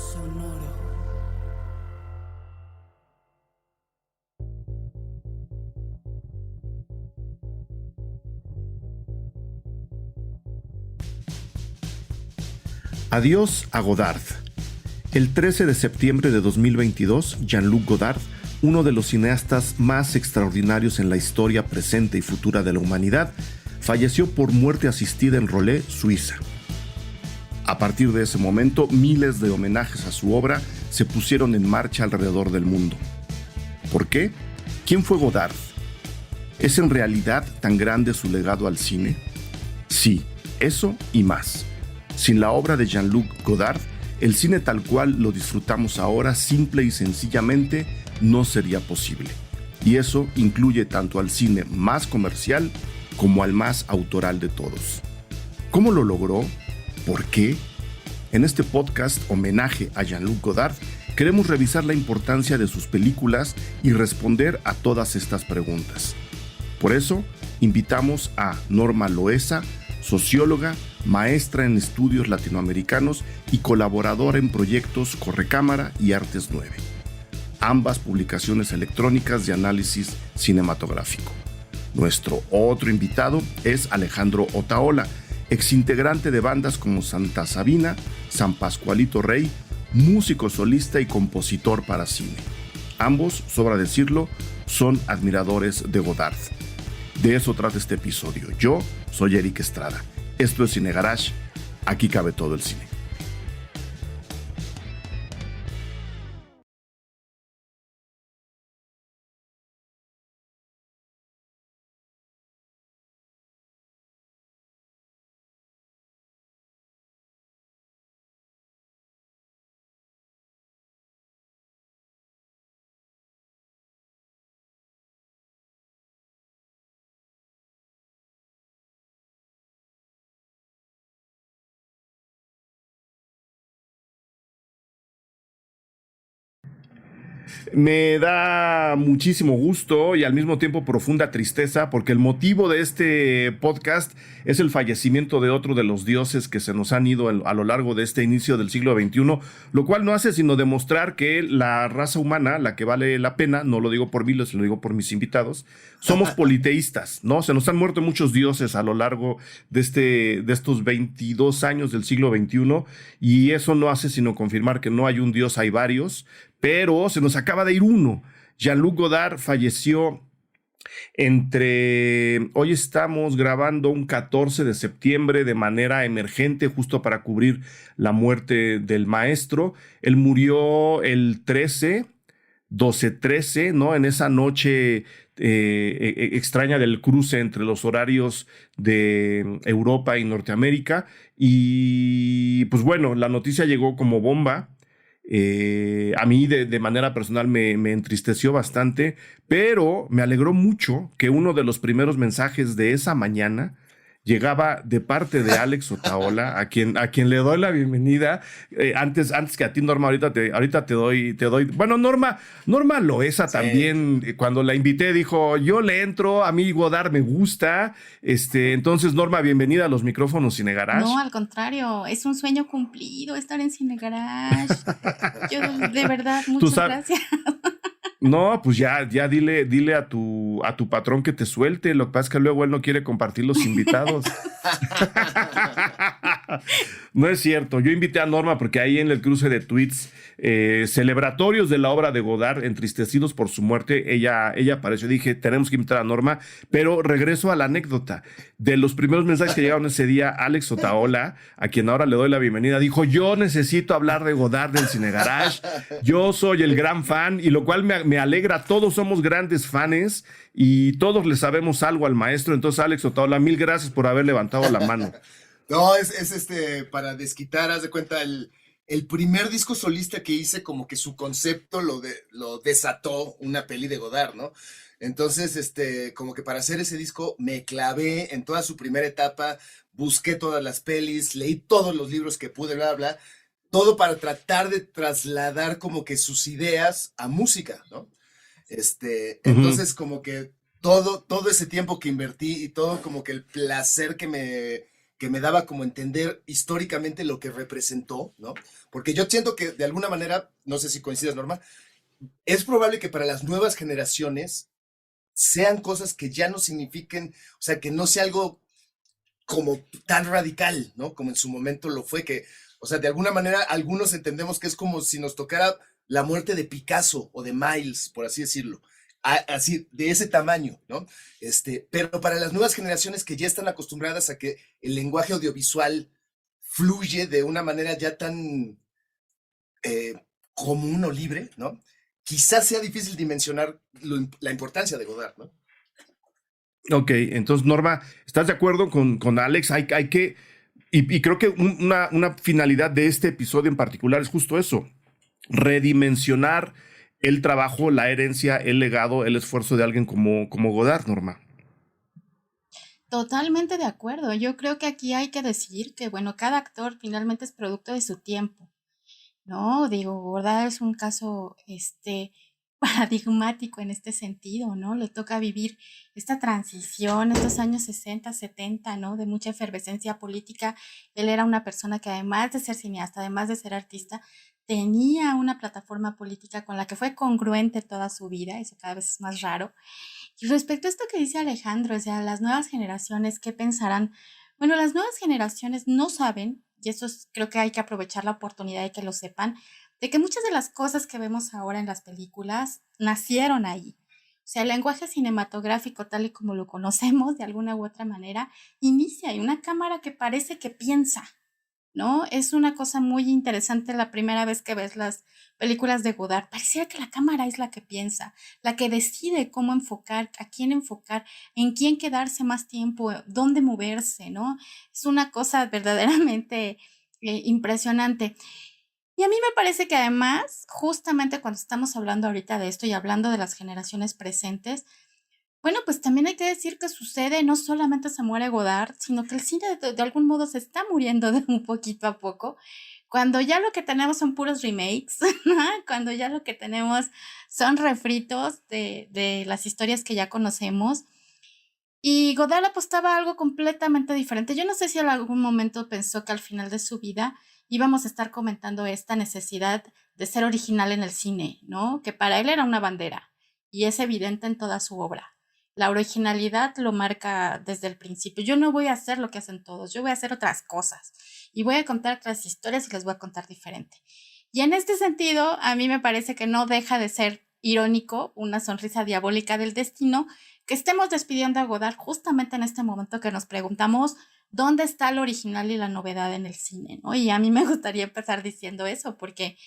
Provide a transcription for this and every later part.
Sonoro. Adiós a Godard. El 13 de septiembre de 2022, Jean-Luc Godard, uno de los cineastas más extraordinarios en la historia presente y futura de la humanidad, falleció por muerte asistida en Rollet, Suiza. A partir de ese momento, miles de homenajes a su obra se pusieron en marcha alrededor del mundo. ¿Por qué? ¿Quién fue Godard? ¿Es en realidad tan grande su legado al cine? Sí, eso y más. Sin la obra de Jean-Luc Godard, el cine tal cual lo disfrutamos ahora simple y sencillamente no sería posible. Y eso incluye tanto al cine más comercial como al más autoral de todos. ¿Cómo lo logró? ¿Por qué? En este podcast homenaje a Jean-Luc Godard, queremos revisar la importancia de sus películas y responder a todas estas preguntas. Por eso, invitamos a Norma Loesa, socióloga, maestra en estudios latinoamericanos y colaboradora en proyectos Correcámara y Artes 9, ambas publicaciones electrónicas de análisis cinematográfico. Nuestro otro invitado es Alejandro Otaola, exintegrante de bandas como Santa Sabina, San Pascualito Rey, músico solista y compositor para cine. Ambos, sobra decirlo, son admiradores de Godard. De eso trata este episodio. Yo soy Eric Estrada. Esto es Cine Garage. Aquí cabe todo el cine. Me da muchísimo gusto y al mismo tiempo profunda tristeza porque el motivo de este podcast es el fallecimiento de otro de los dioses que se nos han ido a lo largo de este inicio del siglo XXI, lo cual no hace sino demostrar que la raza humana, la que vale la pena, no lo digo por mí, lo digo por mis invitados, somos politeístas, ¿no? Se nos han muerto muchos dioses a lo largo de estos 22 años del siglo XXI y eso no hace sino confirmar que no hay un dios, hay varios, pero se nos acaba de ir uno. Jean-Luc Godard falleció hoy estamos grabando un 14 de septiembre de manera emergente, justo para cubrir la muerte del maestro. Él murió el 12-13, ¿no? En esa noche extraña del cruce entre los horarios de Europa y Norteamérica. Y pues bueno, la noticia llegó como bomba. A mí de manera personal me entristeció bastante, pero me alegró mucho que uno de los primeros mensajes de esa mañana llegaba de parte de Alex Otaola, a quien le doy la bienvenida. Antes que a ti, Norma, ahorita te doy. Bueno, Norma Loesa sí. También, cuando la invité, dijo, yo le entro, a mí Godard me gusta. Entonces, Norma, bienvenida a los micrófonos Cine Garage. No, al contrario, es un sueño cumplido estar en Cine Garage. Yo, de verdad, muchas gracias. No, pues ya dile a tu patrón que te suelte. Lo que pasa es que luego él no quiere compartir los invitados. No es cierto. Yo invité a Norma porque ahí en el cruce de tweets celebratorios de la obra de Godard, entristecidos por su muerte, ella apareció. Dije, tenemos que invitar a Norma, pero regreso a la anécdota. De los primeros mensajes que llegaron ese día, Alex Otaola, a quien ahora le doy la bienvenida, dijo, yo necesito hablar de Godard en Cine Garage. Yo soy el gran fan, y lo cual me alegra. Todos somos grandes fans y todos le sabemos algo al maestro. Entonces, Alex Otaola, mil gracias por haber levantado la mano. No, es para desquitar, haz de cuenta, el primer disco solista que hice, como que su concepto lo desató una peli de Godard, ¿no? Entonces, como que para hacer ese disco me clavé en toda su primera etapa, busqué todas las pelis, leí todos los libros que pude, bla, bla, todo para tratar de trasladar como que sus ideas a música, ¿no? Entonces como que todo ese tiempo que invertí y todo como que el placer que que me daba como entender históricamente lo que representó, ¿no? Porque yo siento que de alguna manera, no sé si coincides, Norma, es probable que para las nuevas generaciones sean cosas que ya no signifiquen, o sea, que no sea algo como tan radical, ¿no? Como en su momento lo fue, que, o sea, de alguna manera algunos entendemos que es como si nos tocara la muerte de Picasso o de Miles, por así decirlo, así, de ese tamaño, ¿no? Pero para las nuevas generaciones que ya están acostumbradas a que el lenguaje audiovisual fluye de una manera ya tan común o libre, ¿no? Quizás sea difícil dimensionar la importancia de Godard, ¿no? Ok, entonces Norma, ¿estás de acuerdo con Alex? Hay que, y creo que una finalidad de este episodio en particular es justo eso, redimensionar el trabajo, la herencia, el legado, el esfuerzo de alguien como Godard, Norma. Totalmente de acuerdo. Yo creo que aquí hay que decir que, bueno, cada actor finalmente es producto de su tiempo, ¿no? Digo, Godard es un caso, paradigmático en este sentido, ¿no? Le toca vivir esta transición, estos años 60, 70, ¿no? De mucha efervescencia política. Él era una persona que además de ser cineasta, además de ser artista, tenía una plataforma política con la que fue congruente toda su vida, eso cada vez es más raro. Y respecto a esto que dice Alejandro, o sea, las nuevas generaciones, ¿qué pensarán? Bueno, las nuevas generaciones no saben, y creo que hay que aprovechar la oportunidad de que lo sepan, de que muchas de las cosas que vemos ahora en las películas nacieron ahí. O sea, el lenguaje cinematográfico, tal y como lo conocemos de alguna u otra manera, inicia en una cámara que parece que piensa, ¿no? Es una cosa muy interesante la primera vez que ves las películas de Godard. Parecía que la cámara es la que piensa, la que decide cómo enfocar, a quién enfocar, en quién quedarse más tiempo, dónde moverse, ¿no? Es una cosa verdaderamente impresionante. Y a mí me parece que además, justamente cuando estamos hablando ahorita de esto y hablando de las generaciones presentes, bueno, pues también hay que decir que sucede, no solamente se muere Godard, sino que el cine de algún modo se está muriendo de un poquito a poco, cuando ya lo que tenemos son puros remakes, ¿no? Cuando ya lo que tenemos son refritos de las historias que ya conocemos. Y Godard apostaba a algo completamente diferente. Yo no sé si en algún momento pensó que al final de su vida íbamos a estar comentando esta necesidad de ser original en el cine, ¿no? Que para él era una bandera y es evidente en toda su obra. La originalidad lo marca desde el principio. Yo no voy a hacer lo que hacen todos, yo voy a hacer otras cosas y voy a contar otras historias y les voy a contar diferente. Y en este sentido, a mí me parece que no deja de ser irónico, una sonrisa diabólica del destino, que estemos despidiendo a Godard justamente en este momento que nos preguntamos dónde está lo original y la novedad en el cine, ¿no? Y a mí me gustaría empezar diciendo eso, porque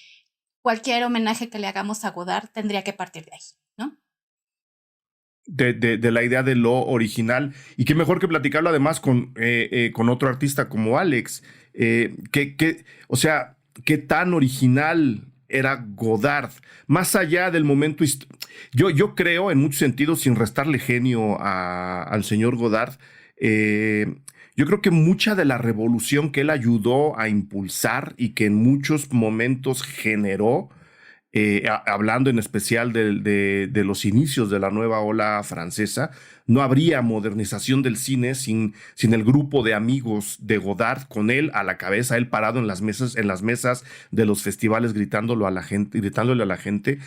cualquier homenaje que le hagamos a Godard tendría que partir de ahí, ¿no? De la idea de lo original. Y qué mejor que platicarlo además con otro artista como Alex. O sea, qué tan original era Godard. Más allá del momento. Yo creo, en muchos sentidos, sin restarle genio al señor Godard, yo creo que mucha de la revolución que él ayudó a impulsar y que en muchos momentos generó, hablando en especial de los inicios de la nueva ola francesa, no habría modernización del cine sin el grupo de amigos de Godard, con él a la cabeza, él parado en las mesas de los festivales gritándole a la gente.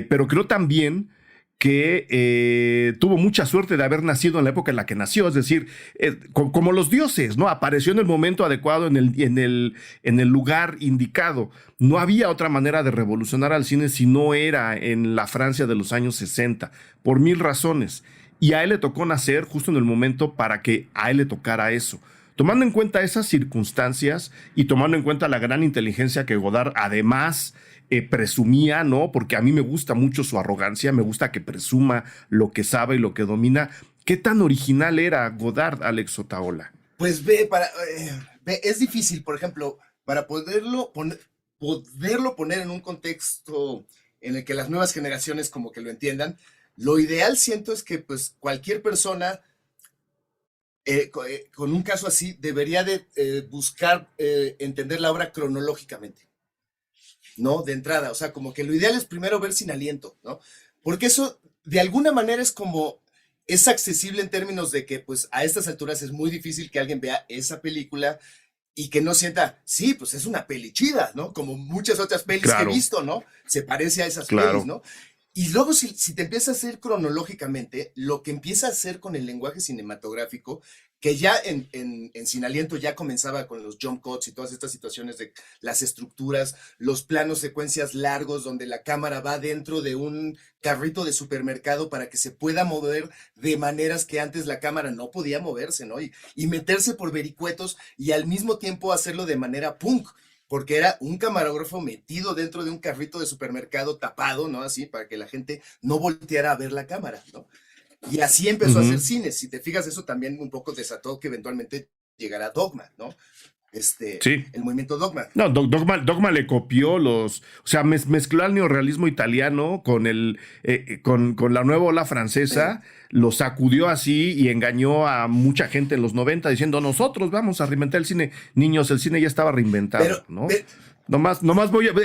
Pero creo también que tuvo mucha suerte de haber nacido en la época en la que nació, es decir, como los dioses, ¿no? Apareció en el momento adecuado, en el lugar indicado. No había otra manera de revolucionar al cine si no era en la Francia de los años 60, por mil razones. Y a él le tocó nacer justo en el momento para que a él le tocara eso. Tomando en cuenta esas circunstancias y tomando en cuenta la gran inteligencia que Godard además presumía, ¿no? Porque a mí me gusta mucho su arrogancia, me gusta que presuma lo que sabe y lo que domina. ¿Qué tan original era Godard, Alex Otaola? Pues es difícil, por ejemplo, para poderlo poner en un contexto en el que las nuevas generaciones como que lo entiendan, lo ideal siento es que pues cualquier persona con un caso así debería de buscar entender la obra cronológicamente, ¿no? De entrada, o sea, como que lo ideal es primero ver Sin Aliento, ¿no? Porque eso de alguna manera es como es accesible en términos de que pues a estas alturas es muy difícil que alguien vea esa película y que no sienta, sí, pues es una peli chida, ¿no? Como muchas otras pelis que he visto, ¿no? Se parece a esas pelis, ¿no? Y luego si te empiezas a hacer cronológicamente, lo que empieza a hacer con el lenguaje cinematográfico, que ya en Sin Aliento ya comenzaba con los jump cuts y todas estas situaciones de las estructuras, los planos secuencias largos donde la cámara va dentro de un carrito de supermercado para que se pueda mover de maneras que antes la cámara no podía moverse, ¿no? Y meterse por vericuetos y al mismo tiempo hacerlo de manera punk, porque era un camarógrafo metido dentro de un carrito de supermercado tapado, ¿no? Así, para que la gente no volteara a ver la cámara, ¿no? Y así empezó a hacer cine. Si te fijas, eso también un poco desató que eventualmente llegara Dogma, ¿no? El movimiento Dogma. No, Dogma le copió o sea, mezcló el neorrealismo italiano con con la nueva ola francesa, lo sacudió así y engañó a mucha gente en los 90 diciendo, nosotros vamos a reinventar el cine. Niños, el cine ya estaba reinventado, ¿no? Nomás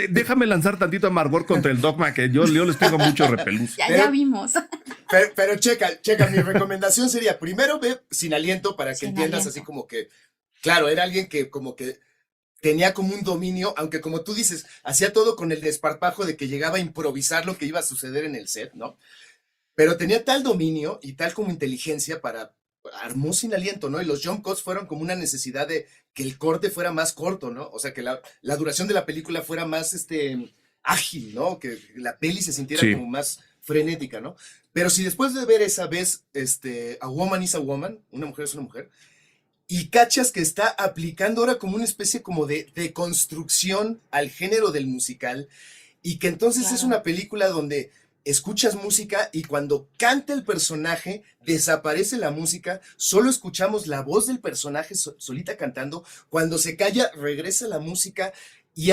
déjame lanzar tantito a Margot contra el Dogma, que yo les tengo mucho repelús. Ya vimos. Pero checa, mi recomendación sería, primero ve Sin Aliento para que entiendas así como que, claro, era alguien que como que tenía como un dominio, aunque como tú dices, hacía todo con el desparpajo de que llegaba a improvisar lo que iba a suceder en el set, ¿no? Pero tenía tal dominio y tal como inteligencia armó Sin Aliento, ¿no? Y los jump cuts fueron como una necesidad de que el corte fuera más corto, ¿no? O sea, que la duración de la película fuera más ágil, ¿no? Que la peli se sintiera como más frenética, ¿no? Pero si después de ver esa vez, A Woman is a Woman, una mujer es una mujer, y cachas que está aplicando ahora como una especie como de construcción al género del musical, y que entonces es una película donde escuchas música y cuando canta el personaje desaparece la música, solo escuchamos la voz del personaje solita cantando, cuando se calla regresa la música y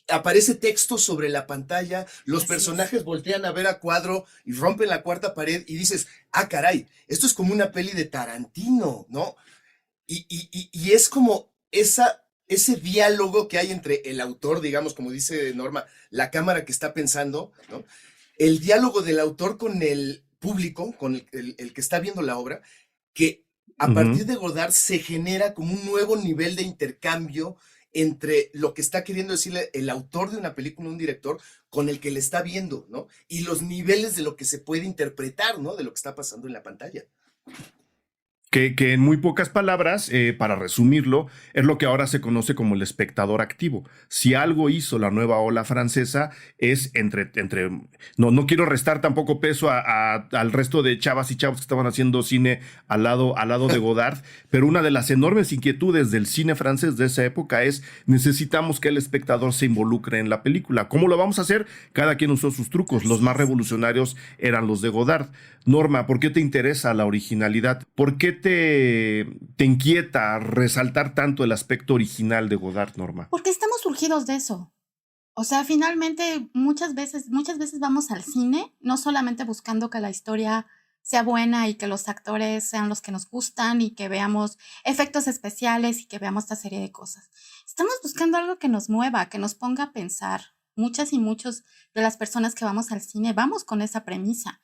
aparece texto sobre la pantalla, los personajes voltean a ver a cuadro y rompen la cuarta pared y dices, ah, caray, esto es como una peli de Tarantino, ¿no? Y es como ese diálogo que hay entre el autor, digamos, como dice Norma, la cámara que está pensando, ¿no? El diálogo del autor con el público, con el que está viendo la obra, que a partir de Godard se genera como un nuevo nivel de intercambio entre lo que está queriendo decirle el autor de una película, un director, con el que le está viendo, ¿no? Y los niveles de lo que se puede interpretar, ¿no? De lo que está pasando en la pantalla. Que en muy pocas palabras, para resumirlo, es lo que ahora se conoce como el espectador activo. Si algo hizo la nueva ola francesa es no quiero restar tampoco peso al resto de chavas y chavos que estaban haciendo cine al lado de Godard, pero una de las enormes inquietudes del cine francés de esa época es necesitamos que el espectador se involucre en la película. ¿Cómo lo vamos a hacer? Cada quien usó sus trucos. Los más revolucionarios eran los de Godard. Norma, ¿por qué te interesa la originalidad? ¿Por qué te inquieta resaltar tanto el aspecto original de Godard, Norma? Porque estamos surgidos de eso. O sea, finalmente muchas veces vamos al cine, no solamente buscando que la historia sea buena y que los actores sean los que nos gustan y que veamos efectos especiales y que veamos esta serie de cosas. Estamos buscando algo que nos mueva, que nos ponga a pensar. Muchas y muchos de las personas que vamos al cine vamos con esa premisa.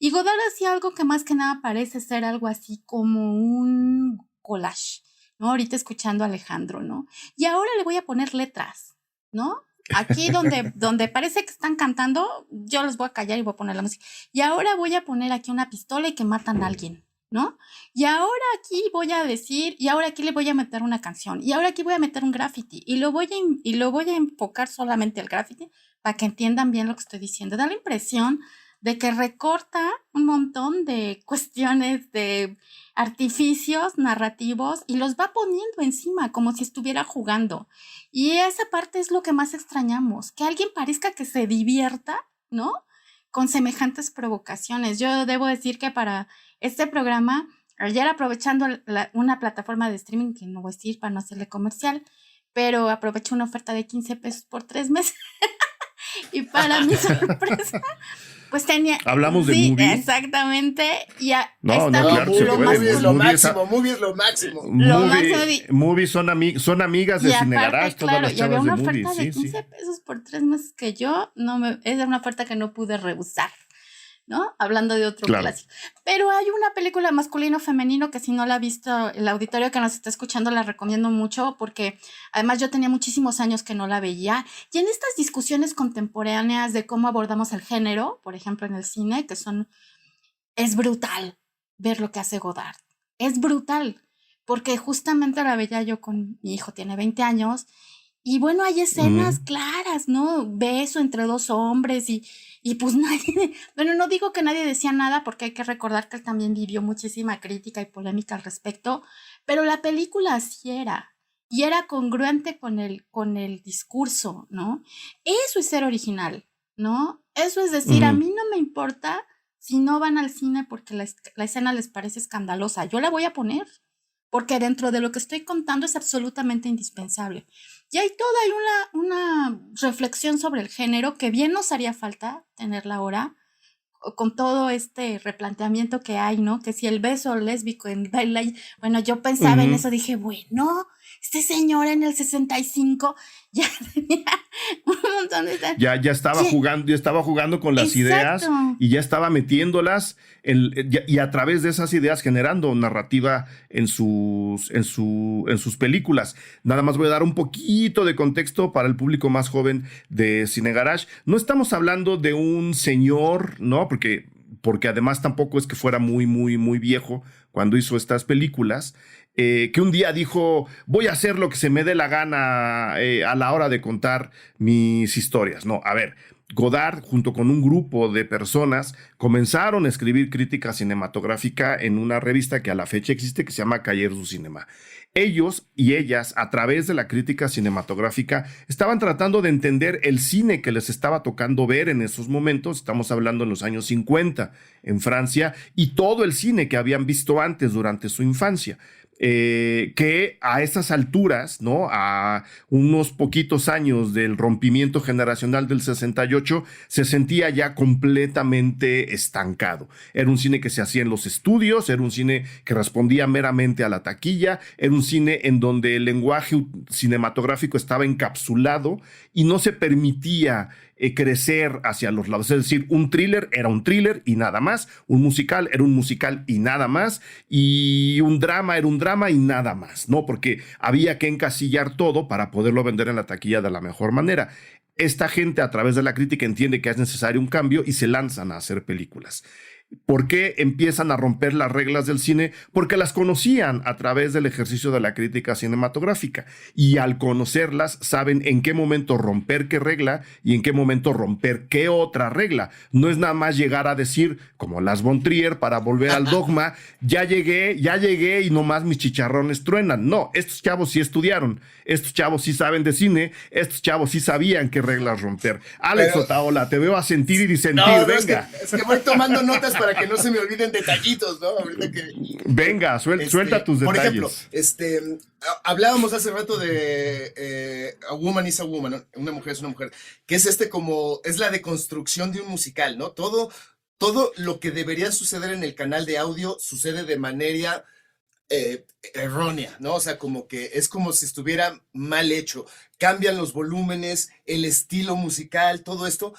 Y Godard hacía algo que más que nada parece ser algo así como un collage, ¿no? Ahorita escuchando a Alejandro, ¿no? Y ahora le voy a poner letras, ¿no? Aquí donde parece que están cantando, yo los voy a callar y voy a poner la música. Y ahora voy a poner aquí una pistola y que matan a alguien, ¿no? Y ahora aquí voy a decir, y ahora aquí le voy a meter una canción, y ahora aquí voy a meter un graffiti, y lo voy a enfocar solamente al graffiti para que entiendan bien lo que estoy diciendo. Da la impresión de que recorta un montón de cuestiones de artificios narrativos y los va poniendo encima como si estuviera jugando. Y esa parte es lo que más extrañamos, que alguien parezca que se divierta, ¿no? Con semejantes provocaciones. Yo debo decir que para este programa, ayer aprovechando una plataforma de streaming, que no voy a decir para no hacerle comercial, pero aproveché una oferta de 15 pesos por 3 meses. Y para mi sorpresa, pues tenía... Hablamos de Movie. Exactamente. Y claro, Movie es lo máximo. Movie son amigas de Cine Garage, todas las chavas de Movie. Y había una oferta de 15 pesos por 3 meses que yo era una oferta que no pude rehusar. ¿no? Hablando de otro Claro. clásico. Pero hay una película masculino-femenino que si no la ha visto el auditorio que nos está escuchando, la recomiendo mucho porque además yo tenía muchísimos años que no la veía. Y en estas discusiones contemporáneas de cómo abordamos el género, por ejemplo, en el cine, es brutal ver lo que hace Godard. Es brutal, porque justamente la veía yo con mi hijo, tiene 20 años, y bueno, hay escenas claras, ¿no? Beso entre dos hombres y pues nadie, bueno, no digo que nadie decía nada porque hay que recordar que él también vivió muchísima crítica y polémica al respecto, pero la película así era, y era congruente con el discurso, ¿no? Eso es ser original, ¿no? Eso es decir, a mí no me importa si no van al cine porque la escena les parece escandalosa, yo la voy a poner, porque dentro de lo que estoy contando es absolutamente indispensable. Y hay una reflexión sobre el género que bien nos haría falta tenerla ahora, con todo este replanteamiento que hay, ¿no? Que si el beso lésbico en Twilight, bueno, yo pensaba en eso, dije, bueno, este señor en el 65 ya tenía un montón de... Ya estaba jugando con las ideas y ya estaba metiéndolas y a través de esas ideas generando narrativa en sus películas. Nada más voy a dar un poquito de contexto para el público más joven de Cine Garage. No estamos hablando de un señor, ¿no? Porque además tampoco es que fuera muy, muy, muy viejo cuando hizo estas películas. Que un día dijo, voy a hacer lo que se me dé la gana a la hora de contar mis historias. No, a ver, Godard, junto con un grupo de personas, comenzaron a escribir crítica cinematográfica en una revista que a la fecha existe, que se llama Cahiers du Cinema. Ellos y ellas, a través de la crítica cinematográfica, estaban tratando de entender el cine que les estaba tocando ver en esos momentos. Estamos hablando en los años 50 en Francia, y todo el cine que habían visto antes durante su infancia. Que a esas alturas, ¿no? A unos poquitos años del rompimiento generacional del 68, se sentía ya completamente estancado. Era un cine que se hacía en los estudios, era un cine que respondía meramente a la taquilla, era un cine en donde el lenguaje cinematográfico estaba encapsulado y no se permitía crecer hacia los lados. Es decir, un thriller era un thriller y nada más, un musical era un musical y nada más, y un drama era un drama y nada más, ¿no? Porque había que encasillar todo para poderlo vender en la taquilla de la mejor manera. Esta gente, a través de la crítica, entiende que es necesario un cambio y se lanzan a hacer películas. ¿Por qué empiezan a romper las reglas del cine? Porque las conocían a través del ejercicio de la crítica cinematográfica, y al conocerlas saben en qué momento romper qué regla y en qué momento romper qué otra regla. No es nada más llegar a decir, como Lars von Trier, para volver al dogma, ya llegué y nomás mis chicharrones truenan. No, estos chavos sí estudiaron, estos chavos sí saben de cine, estos chavos sí sabían qué reglas romper. Alex Otaola, te veo a sentir y disentir, no, venga. Es que voy tomando notas para que no se me olviden detallitos, ¿no? Venga, suelta tus detalles. Por ejemplo, hablábamos hace rato de A Woman is a Woman, ¿no? Una mujer es una mujer, que es es la deconstrucción de un musical, ¿no? Todo lo que debería suceder en el canal de audio sucede de manera errónea, ¿no? O sea, como que es como si estuviera mal hecho. Cambian los volúmenes, el estilo musical, todo esto,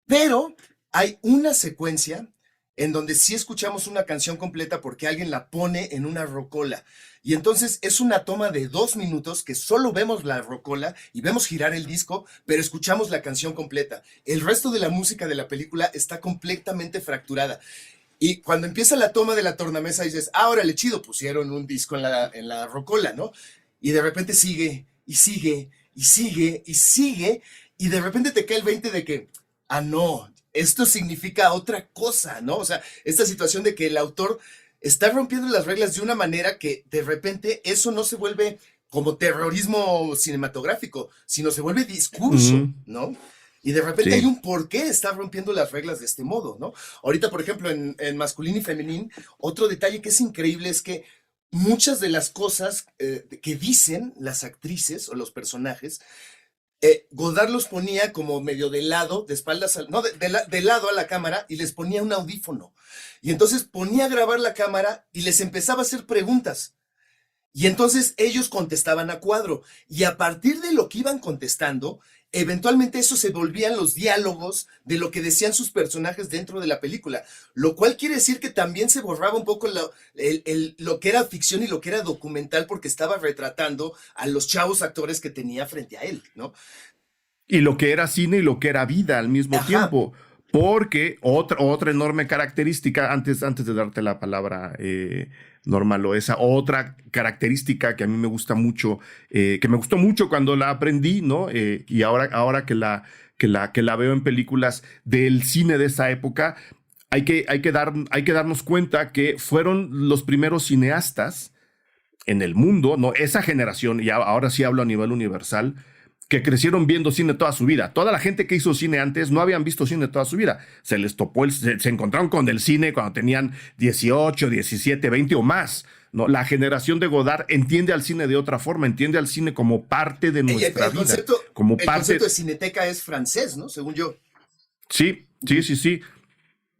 pero hay una secuencia en donde sí escuchamos una canción completa porque alguien la pone en una rocola. Y entonces es una toma de 2 minutos que solo vemos la rocola y vemos girar el disco, pero escuchamos la canción completa. El resto de la música de la película está completamente fracturada. Y cuando empieza la toma de la tornamesa dices, órale, chido, pusieron un disco en la rocola, ¿no? Y de repente sigue, y sigue, y sigue, y sigue, y de repente te cae el 20 de que, no, esto significa otra cosa, ¿no? O sea, esta situación de que el autor está rompiendo las reglas de una manera que de repente eso no se vuelve como terrorismo cinematográfico, sino se vuelve discurso, ¿no? Y de repente hay un por qué está rompiendo las reglas de este modo, ¿no? Ahorita, por ejemplo, en Masculino y Femenino, otro detalle que es increíble es que muchas de las cosas que dicen las actrices o los personajes, Godard los ponía como medio de lado, de espaldas, de lado a la cámara, y les ponía un audífono. Y entonces ponía a grabar la cámara y les empezaba a hacer preguntas. Y entonces ellos contestaban a cuadro. Y a partir de lo que iban contestando, eventualmente eso se volvían los diálogos de lo que decían sus personajes dentro de la película. Lo cual quiere decir que también se borraba un poco lo que era ficción y lo que era documental, porque estaba retratando a los chavos actores que tenía frente a él, ¿no? Y lo que era cine y lo que era vida al mismo Ajá. tiempo. Porque otra enorme característica, antes de darte la palabra, Norma Loesa, otra característica que a mí me gusta mucho, que me gustó mucho cuando la aprendí, ¿no? Y ahora que la veo en películas del cine de esa época, hay que darnos cuenta que fueron los primeros cineastas en el mundo, ¿no? Esa generación, y ahora sí hablo a nivel universal, que crecieron viendo cine toda su vida. Toda la gente que hizo cine antes no habían visto cine toda su vida. Se les topó, se encontraron con el cine cuando tenían 18, 17, 20 o más, ¿no? La generación de Godard entiende al cine de otra forma, entiende al cine como parte de nuestra vida. Como el parte... concepto de cineteca es francés, ¿no? Según yo. Sí.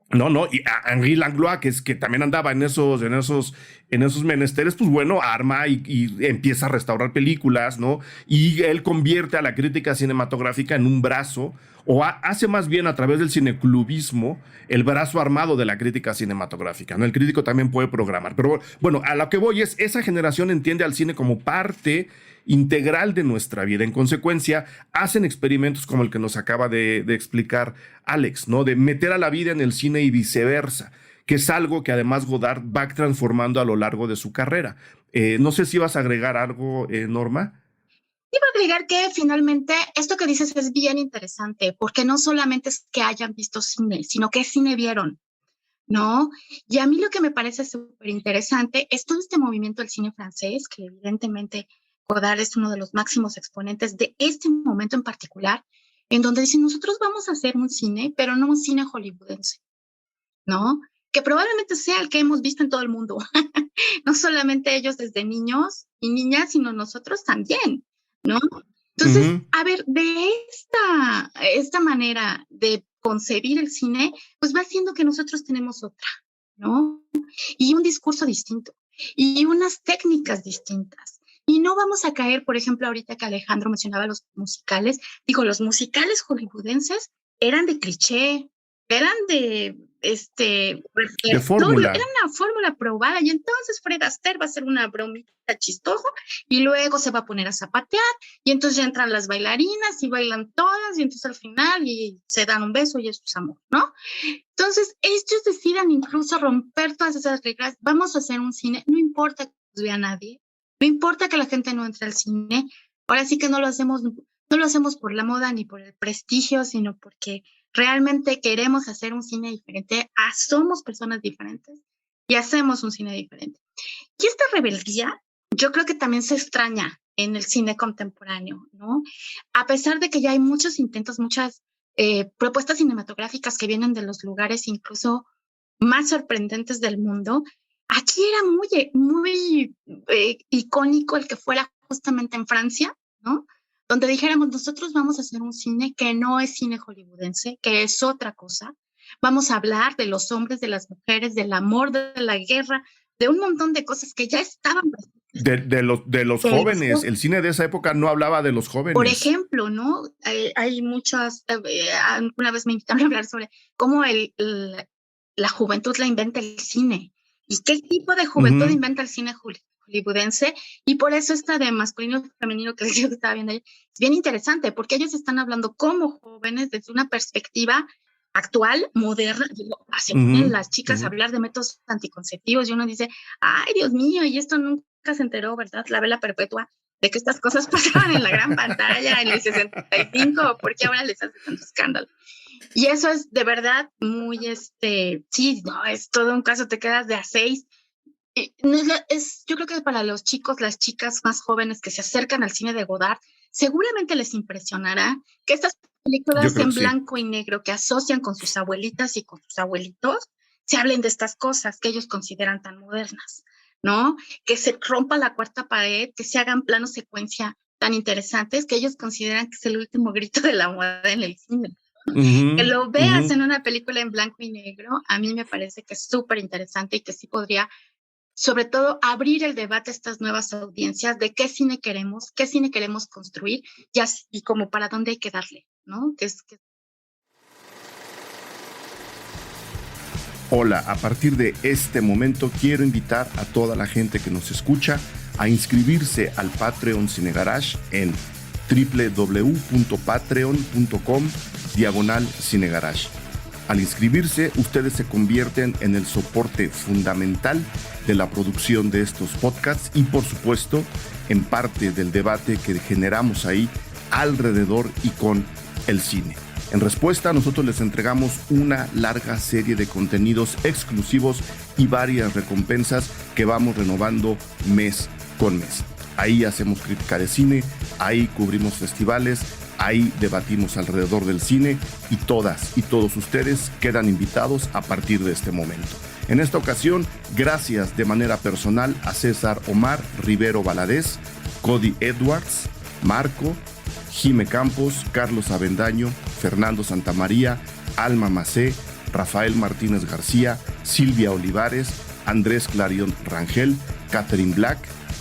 No, y Henri Langlois, que también andaba en esos menesteres, pues bueno, arma y empieza a restaurar películas, ¿no? Y él convierte a la crítica cinematográfica en un brazo, o hace más bien a través del cineclubismo, el brazo armado de la crítica cinematográfica, ¿no? El crítico también puede programar. Pero bueno, a lo que voy es, esa generación entiende al cine como parte integral de nuestra vida. En consecuencia, hacen experimentos como el que nos acaba de explicar Alex, ¿no? De meter a la vida en el cine y viceversa, que es algo que además Godard va transformando a lo largo de su carrera. No sé si vas a agregar algo, Norma. Iba a agregar que finalmente esto que dices es bien interesante, porque no solamente es que hayan visto cine, sino que cine vieron, ¿no? Y a mí lo que me parece súper interesante es todo este movimiento del cine francés, que evidentemente Godard es uno de los máximos exponentes de este momento en particular, en donde dicen, nosotros vamos a hacer un cine, pero no un cine hollywoodense, ¿no? Que probablemente sea el que hemos visto en todo el mundo. No solamente ellos desde niños y niñas, sino nosotros también, ¿no? Entonces, a ver, de esta manera de concebir el cine, pues va haciendo que nosotros tenemos otra, ¿no? Y un discurso distinto, y unas técnicas distintas. Y no vamos a caer, por ejemplo, ahorita que Alejandro mencionaba los musicales, digo, los musicales hollywoodenses eran de cliché, eran de fórmula. Era una fórmula probada, y entonces Fred Astaire va a hacer una bromita chistosa, y luego se va a poner a zapatear, y entonces ya entran las bailarinas, y bailan todas, y entonces al final, y se dan un beso, y eso es amor, ¿no? Entonces, ellos decidan incluso romper todas esas reglas, vamos a hacer un cine, no importa que nos vea nadie, no importa que la gente no entre al cine, ahora sí que no lo hacemos por la moda ni por el prestigio, sino porque realmente queremos hacer un cine diferente, somos personas diferentes y hacemos un cine diferente. Y esta rebeldía, yo creo que también se extraña en el cine contemporáneo, ¿no? A pesar de que ya hay muchos intentos, muchas propuestas cinematográficas que vienen de los lugares incluso más sorprendentes del mundo, aquí era muy icónico el que fuera justamente en Francia, ¿no? Donde dijéramos, nosotros vamos a hacer un cine que no es cine hollywoodense, que es otra cosa. Vamos a hablar de los hombres, de las mujeres, del amor, de la guerra, de un montón de cosas que ya estaban. De los jóvenes. El cine de esa época no hablaba de los jóvenes. Por ejemplo, ¿no? Hay muchas, una vez me invitaron a hablar sobre cómo la juventud la inventa el cine y qué tipo de juventud inventa el cine hollywoodense, y por eso esta de masculino y femenino que yo estaba viendo ahí es bien interesante, porque ellos están hablando como jóvenes desde una perspectiva actual, moderna. Se ponen las chicas a hablar de métodos anticonceptivos y uno dice, ay, Dios mío, y esto nunca se enteró, ¿verdad? La vela perpetua de que estas cosas pasaban en la gran pantalla en el 65, porque ahora les hace tanto escándalo. Y eso es de verdad muy, sí, no, es todo un caso, te quedas de a 6. Yo creo que para los chicos, las chicas más jóvenes que se acercan al cine de Godard, seguramente les impresionará que estas películas en blanco y negro que asocian con sus abuelitas y con sus abuelitos, se hablen de estas cosas que ellos consideran tan modernas, ¿no? Que se rompa la cuarta pared, que se hagan planos secuencia tan interesantes que ellos consideran que es el último grito de la moda en el cine. Que lo veas en una película en blanco y negro, a mí me parece que es súper interesante y que sí podría sobre todo abrir el debate a estas nuevas audiencias de qué cine queremos construir y como para dónde hay que darle, ¿no? Hola, a partir de este momento quiero invitar a toda la gente que nos escucha a inscribirse al Patreon Cine Garage en www.patreon.com/Cine Garage. Al inscribirse, ustedes se convierten en el soporte fundamental de la producción de estos podcasts y, por supuesto, en parte del debate que generamos ahí alrededor y con el cine. En respuesta, nosotros les entregamos una larga serie de contenidos exclusivos y varias recompensas que vamos renovando mes con mes. Ahí hacemos crítica de cine, ahí cubrimos festivales, ahí debatimos alrededor del cine y todas y todos ustedes quedan invitados a partir de este momento. En esta ocasión, gracias de manera personal a César Omar Rivero Valadez, Cody Edwards, Marco, Jime Campos, Carlos Avendaño, Fernando Santamaría, Alma Macé, Rafael Martínez García, Silvia Olivares, Andrés Clarion Rangel, Catherine Black,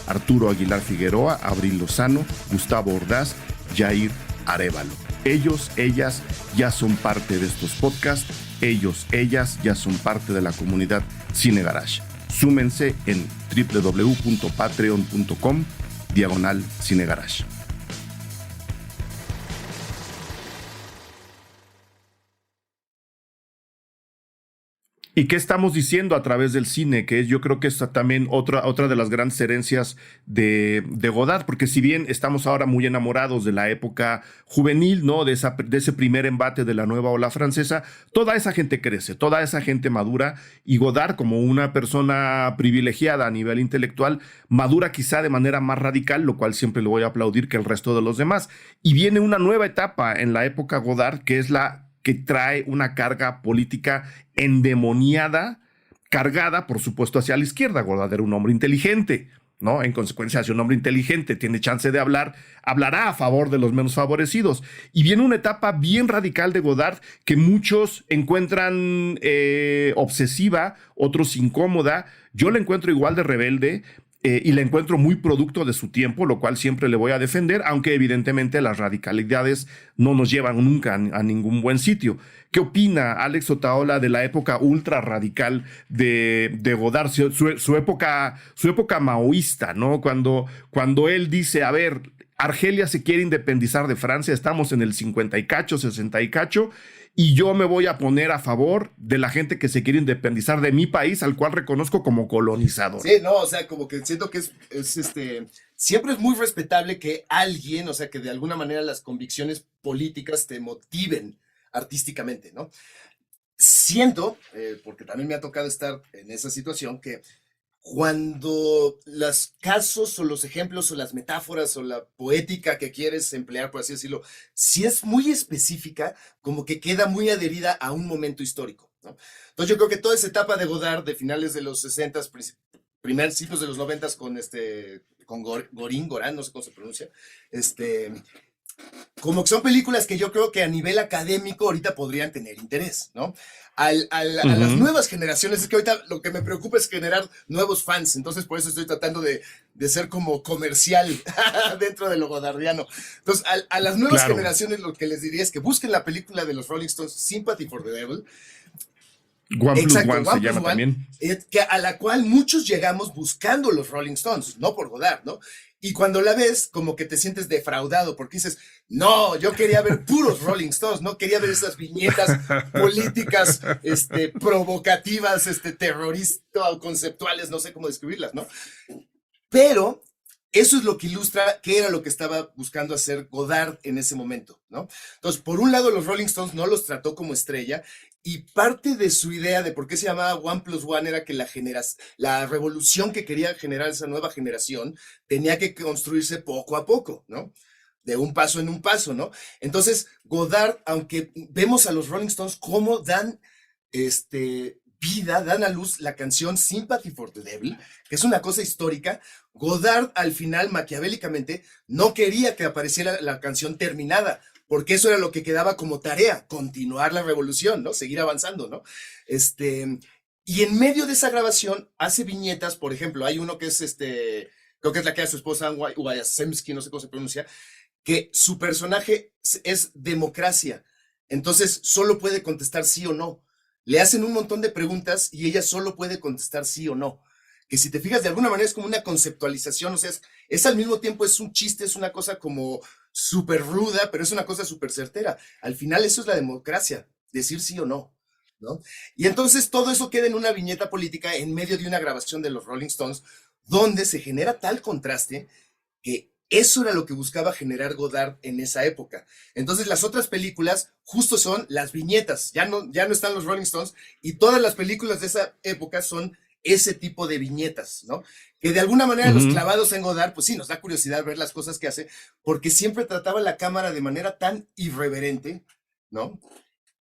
Arturo Aguilar Figueroa, Abril Lozano, Gustavo Ordaz, Jair Arévalo. Ellos, ellas ya son parte de estos podcasts. Ellos, ellas ya son parte de la comunidad Cine Garage. Súmense en www.patreon.com/Cine Garage. ¿Y qué estamos diciendo a través del cine? Que yo creo que es también otra de las grandes herencias de Godard, porque si bien estamos ahora muy enamorados de la época juvenil, ¿no? De ese primer embate de la nueva ola francesa, toda esa gente crece, toda esa gente madura, y Godard, como una persona privilegiada a nivel intelectual, madura quizá de manera más radical, lo cual siempre le voy a aplaudir que el resto de los demás. Y viene una nueva etapa en la época Godard, que es la que trae una carga política endemoniada, cargada, por supuesto, hacia la izquierda. Godard era un hombre inteligente, ¿no? En consecuencia, hacia un hombre inteligente tiene chance de hablar, hablará a favor de los menos favorecidos. Y viene una etapa bien radical de Godard que muchos encuentran obsesiva, otros incómoda. Yo la encuentro igual de rebelde, y la encuentro muy producto de su tiempo, lo cual siempre le voy a defender, aunque evidentemente las radicalidades no nos llevan nunca a ningún buen sitio. ¿Qué opina Alex Otaola de la época ultra radical de Godard, su época maoísta, ¿no? Cuando él dice, a ver, Argelia se quiere independizar de Francia, estamos en el 50 y cacho, 60 y cacho, y yo me voy a poner a favor de la gente que se quiere independizar de mi país, al cual reconozco como colonizador. Sí, no, o sea, como que siento que siempre es muy respetable que alguien, o sea, que de alguna manera las convicciones políticas te motiven artísticamente, ¿no? Siento, porque también me ha tocado estar en esa situación, que cuando los casos o los ejemplos o las metáforas o la poética que quieres emplear, por así decirlo, si es muy específica, como que queda muy adherida a un momento histórico, ¿no? Entonces yo creo que toda esa etapa de Godard de finales de los 60, principios de los 90 con Gorin, no sé cómo se pronuncia, como que son películas que yo creo que a nivel académico ahorita podrían tener interés, ¿no? A las nuevas generaciones, es que ahorita lo que me preocupa es generar nuevos fans, entonces por eso estoy tratando de ser como comercial dentro de lo godardiano. Entonces, a las nuevas generaciones lo que les diría es que busquen la película de los Rolling Stones, Sympathy for the Devil. One Plus One se llama también. A la cual muchos llegamos buscando los Rolling Stones, no por Godard, ¿no? Y cuando la ves, como que te sientes defraudado, porque dices, no, yo quería ver puros Rolling Stones, no quería ver esas viñetas políticas, provocativas, terroristas o conceptuales, no sé cómo describirlas, ¿no? Pero eso es lo que ilustra qué era lo que estaba buscando hacer Godard en ese momento, ¿no? Entonces, por un lado, los Rolling Stones no los trató como estrella, y parte de su idea de por qué se llamaba One Plus One era que la revolución que quería generar esa nueva generación tenía que construirse poco a poco, ¿no? De un paso en un paso, ¿no? Entonces, Godard, aunque vemos a los Rolling Stones cómo dan vida, dan a luz la canción Sympathy for the Devil, que es una cosa histórica, Godard al final, maquiavélicamente, no quería que apareciera la canción terminada, porque eso era lo que quedaba como tarea, continuar la revolución, ¿no? Seguir avanzando, ¿no? Y en medio de esa grabación hace viñetas, por ejemplo, hay uno que es creo que es la que hace su esposa, Wayasemsky, no sé cómo se pronuncia, que su personaje es democracia. Entonces solo puede contestar sí o no. Le hacen un montón de preguntas y ella solo puede contestar sí o no. Que si te fijas, de alguna manera es como una conceptualización, o sea, es al mismo tiempo es un chiste, es una cosa como súper ruda, pero es una cosa súper certera. Al final eso es la democracia, decir sí o no, ¿no? Y entonces todo eso queda en una viñeta política en medio de una grabación de los Rolling Stones, donde se genera tal contraste que eso era lo que buscaba generar Godard en esa época. Entonces las otras películas justo son las viñetas, ya no están los Rolling Stones, y todas las películas de esa época son ese tipo de viñetas, ¿no? Que de alguna manera los Ujú. clavados en Godard, pues sí, nos da curiosidad ver las cosas que hace, porque siempre trataba la cámara de manera tan irreverente, ¿no?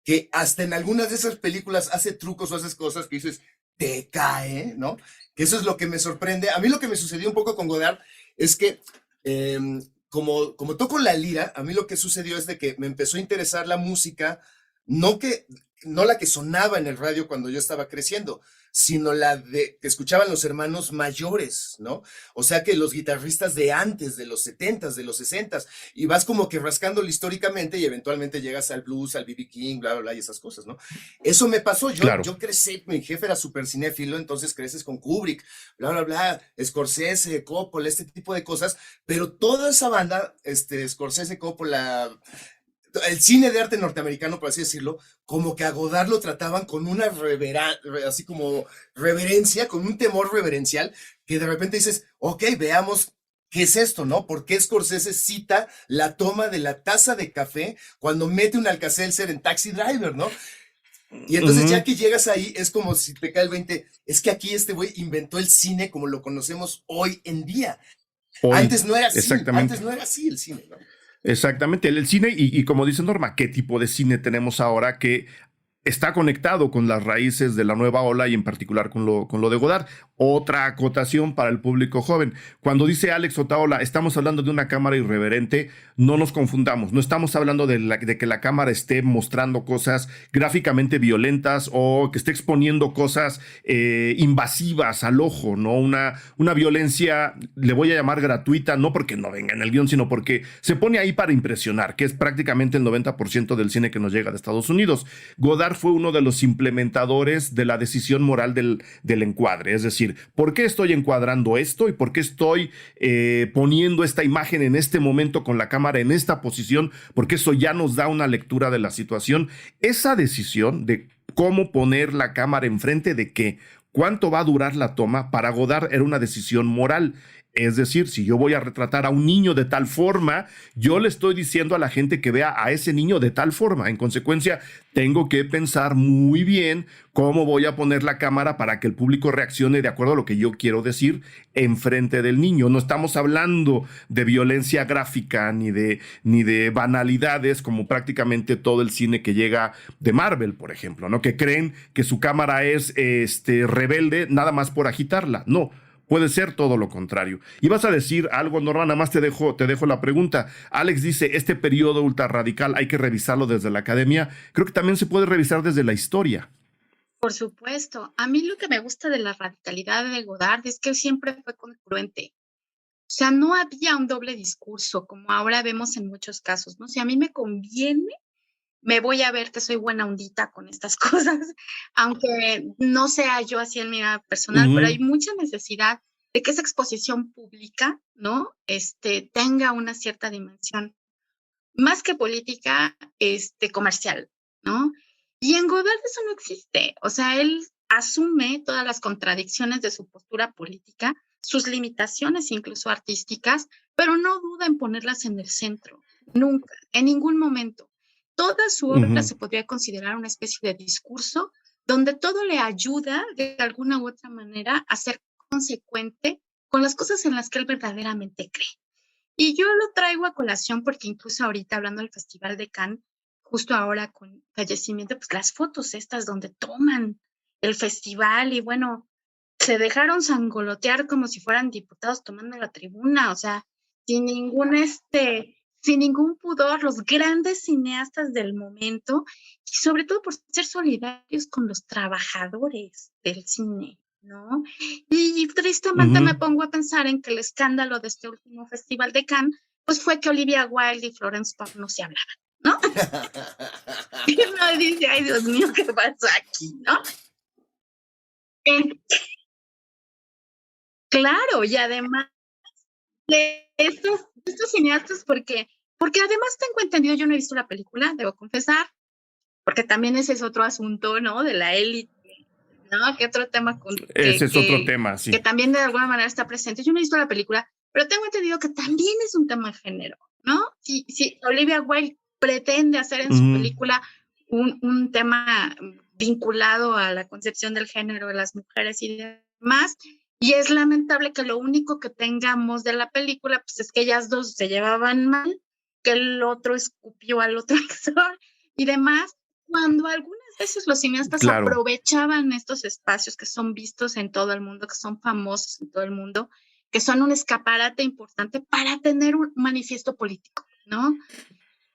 Que hasta en algunas de esas películas hace trucos o hace cosas que dices, te cae, ¿no? Que eso es lo que me sorprende. A mí lo que me sucedió un poco con Godard es que eh, como toco la lira, a mí lo que sucedió es de que me empezó a interesar la música, no que no la que sonaba en el radio cuando yo estaba creciendo, sino la de que escuchaban los hermanos mayores, ¿no? O sea que los guitarristas de antes, de los 70s, de los 60s, y vas como que rascándolo históricamente y eventualmente llegas al blues, al B.B. King, bla, bla, bla, y esas cosas, ¿no? Eso me pasó, yo, Claro. yo crecí, mi jefe era súper cinéfilo, entonces creces con Kubrick, bla, bla, bla, Scorsese, Coppola, este tipo de cosas, pero toda esa banda, Scorsese, Coppola, el cine de arte norteamericano, por así decirlo, como que a Godard lo trataban con una así como reverencia, con un temor reverencial, que de repente dices, ok, veamos qué es esto, ¿no? ¿Por qué Scorsese cita la toma de la taza de café cuando mete un Alka-Seltzer en Taxi Driver, ¿no? Y entonces ya Ujú. que llegas ahí, es como si te cae el 20, es que aquí este güey inventó el cine como lo conocemos hoy en día. Hoy, Antes exactamente. no era así el cine, ¿no? Exactamente, el cine y como dice Norma, ¿qué tipo de cine tenemos ahora que está conectado con las raíces de la nueva ola y en particular con lo de Godard? Otra acotación para el público joven. Cuando dice Alex Otaola, estamos hablando de una cámara irreverente, no nos confundamos, no estamos hablando de que la cámara esté mostrando cosas gráficamente violentas o que esté exponiendo cosas invasivas al ojo, ¿no? Una violencia, le voy a llamar gratuita, no porque no venga en el guión, sino porque se pone ahí para impresionar, que es prácticamente el 90% del cine que nos llega de Estados Unidos. Godard fue uno de los implementadores de la decisión moral del encuadre, es decir, ¿por qué estoy encuadrando esto y por qué estoy poniendo esta imagen en este momento con la cámara en esta posición? Porque eso ya nos da una lectura de la situación. Esa decisión de cómo poner la cámara enfrente de qué, cuánto va a durar la toma, para Godard era una decisión moral. Es decir, si yo voy a retratar a un niño de tal forma, yo le estoy diciendo a la gente que vea a ese niño de tal forma. En consecuencia, tengo que pensar muy bien cómo voy a poner la cámara para que el público reaccione de acuerdo a lo que yo quiero decir enfrente del niño. No estamos hablando de violencia gráfica ni de banalidades como prácticamente todo el cine que llega de Marvel, por ejemplo, ¿no? Que creen que su cámara es rebelde nada más por agitarla. No. Puede ser todo lo contrario. Y vas a decir algo, Norma, nada más te dejo la pregunta. Alex dice, este periodo ultra radical hay que revisarlo desde la academia. Creo que también se puede revisar desde la historia. Por supuesto. A mí lo que me gusta de la radicalidad de Godard es que siempre fue congruente. O sea, no había un doble discurso como ahora vemos en muchos casos, ¿no? Si a mí me conviene, me voy a ver que soy buena ondita con estas cosas, aunque no sea yo así en mi vida personal, pero hay Ujú. mucha necesidad de que esa exposición pública, ¿no? Tenga una cierta dimensión, más que política, comercial, ¿no? Y en Godard eso no existe. O sea, él asume todas las contradicciones de su postura política, sus limitaciones incluso artísticas, pero no duda en ponerlas en el centro, nunca, en ningún momento. Toda su obra Ujú. se podría considerar una especie de discurso donde todo le ayuda de alguna u otra manera a ser consecuente con las cosas en las que él verdaderamente cree. Y yo lo traigo a colación porque incluso ahorita hablando del Festival de Cannes, justo ahora con fallecimiento, pues las fotos estas donde toman el festival y bueno, se dejaron sangolotear como si fueran diputados tomando la tribuna, o sea, sin ningún sin ningún pudor, los grandes cineastas del momento, y sobre todo por ser solidarios con los trabajadores del cine, ¿no? Y tristemente me pongo a pensar en que el escándalo de este último Festival de Cannes, pues fue que Olivia Wilde y Florence Pugh no se hablaban, ¿no? Y uno dice, ay, Dios mío, ¿qué pasa aquí, no? Claro, y además de estos cineastas, porque además tengo entendido, yo no he visto la película, debo confesar, porque también ese es otro asunto, ¿no? De la élite, ¿no? Que otro tema ese es otro tema, sí. Que también de alguna manera está presente. Yo no he visto la película, pero tengo entendido que también es un tema de género, ¿no? Si Olivia Wilde pretende hacer en su película un tema vinculado a la concepción del género de las mujeres y demás, y es lamentable que lo único que tengamos de la película pues es que ellas dos se llevaban mal, que el otro escupió al otro actor y demás, cuando algunas veces los cineastas aprovechaban estos espacios que son vistos en todo el mundo, que son famosos en todo el mundo, que son un escaparate importante para tener un manifiesto político, ¿no?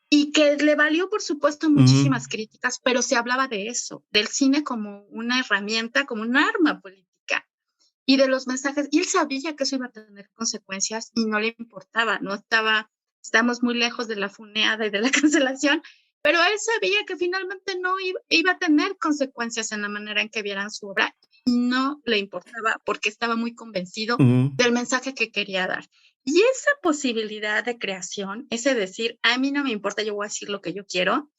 Y que le valió, por supuesto, muchísimas críticas, pero se hablaba de eso, del cine como una herramienta, como un arma política, y de los mensajes, y él sabía que eso iba a tener consecuencias y no le importaba, estamos muy lejos de la funeada y de la cancelación, pero él sabía que finalmente no iba a tener consecuencias en la manera en que vieran su obra, y no le importaba porque estaba muy convencido del mensaje que quería dar. Y esa posibilidad de creación, ese decir, a mí no me importa, yo voy a decir lo que yo quiero,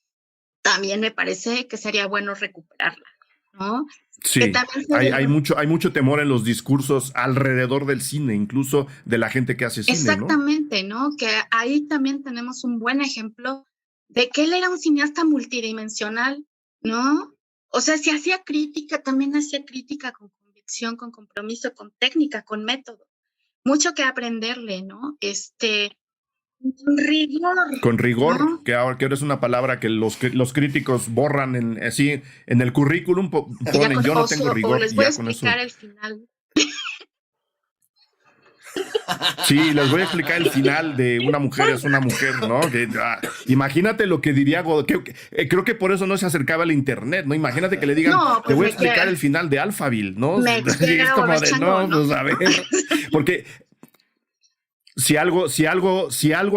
también me parece que sería bueno recuperarla, ¿no? Sí, hay mucho temor en los discursos alrededor del cine, incluso de la gente que hace cine, exactamente, ¿no? Que ahí también tenemos un buen ejemplo de que él era un cineasta multidimensional, ¿no? O sea, si hacía crítica, también hacía crítica con convicción, con compromiso, con técnica, con método. Mucho que aprenderle, ¿no? Con rigor, ¿no? que ahora es una palabra que los críticos borran en el currículum, ponen yo no tengo rigor. Les voy a explicar el final. Sí, les voy a explicar el final de Una mujer es una mujer, ¿no? Imagínate lo que diría creo que por eso no se acercaba al internet, ¿no? Imagínate que le digan, te voy a explicar el final de Alphaville, ¿no? Es como de, pues a ver, porque si algo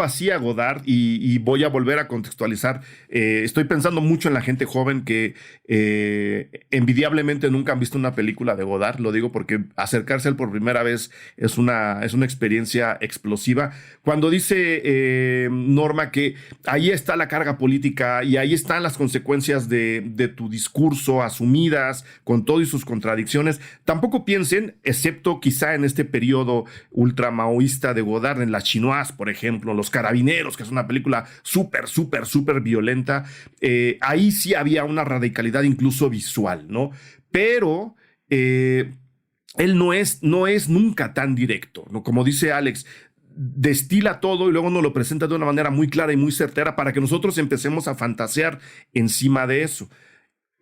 hacía Godard, y voy a volver a contextualizar, estoy pensando mucho en la gente joven que envidiablemente nunca han visto una película de Godard, lo digo porque acercarse a él por primera vez es una experiencia explosiva. Cuando dice Norma que ahí está la carga política y ahí están las consecuencias de tu discurso asumidas con todo y sus contradicciones, tampoco piensen, excepto quizá en este periodo ultramaoísta de Godard, en Las Chinoises, por ejemplo, Los Carabineros, que es una película súper violenta, ahí sí había una radicalidad incluso visual, ¿no? Pero él no es nunca tan directo, ¿no? Como dice Alex, destila todo y luego nos lo presenta de una manera muy clara y muy certera para que nosotros empecemos a fantasear encima de eso.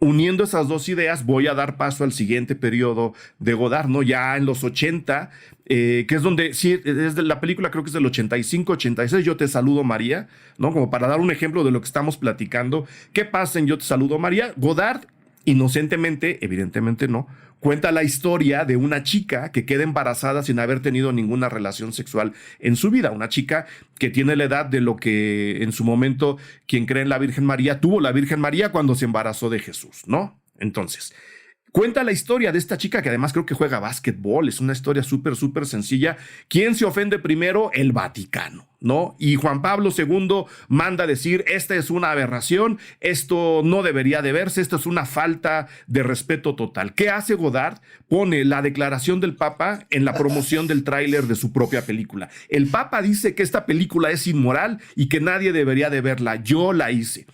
Uniendo esas dos ideas, voy a dar paso al siguiente periodo de Godard, ¿no? Ya en los 80, que es donde, sí, es de la película, creo que es del 85, 86, Yo te saludo, María, ¿no? Como para dar un ejemplo de lo que estamos platicando. ¿Qué pasa en Yo te saludo, María? Godard, inocentemente, evidentemente no, cuenta la historia de una chica que queda embarazada sin haber tenido ninguna relación sexual en su vida. Una chica que tiene la edad de lo que en su momento quien cree en la Virgen María tuvo la Virgen María cuando se embarazó de Jesús, ¿no? Entonces, cuenta la historia de esta chica que además creo que juega básquetbol. Es una historia súper sencilla. ¿Quién se ofende primero? El Vaticano, ¿no? Y Juan Pablo II manda decir, esta es una aberración, esto no debería de verse, esto es una falta de respeto total. ¿Qué hace Godard? Pone la declaración del Papa en la promoción del tráiler de su propia película. El Papa dice que esta película es inmoral y que nadie debería de verla. Yo la hice.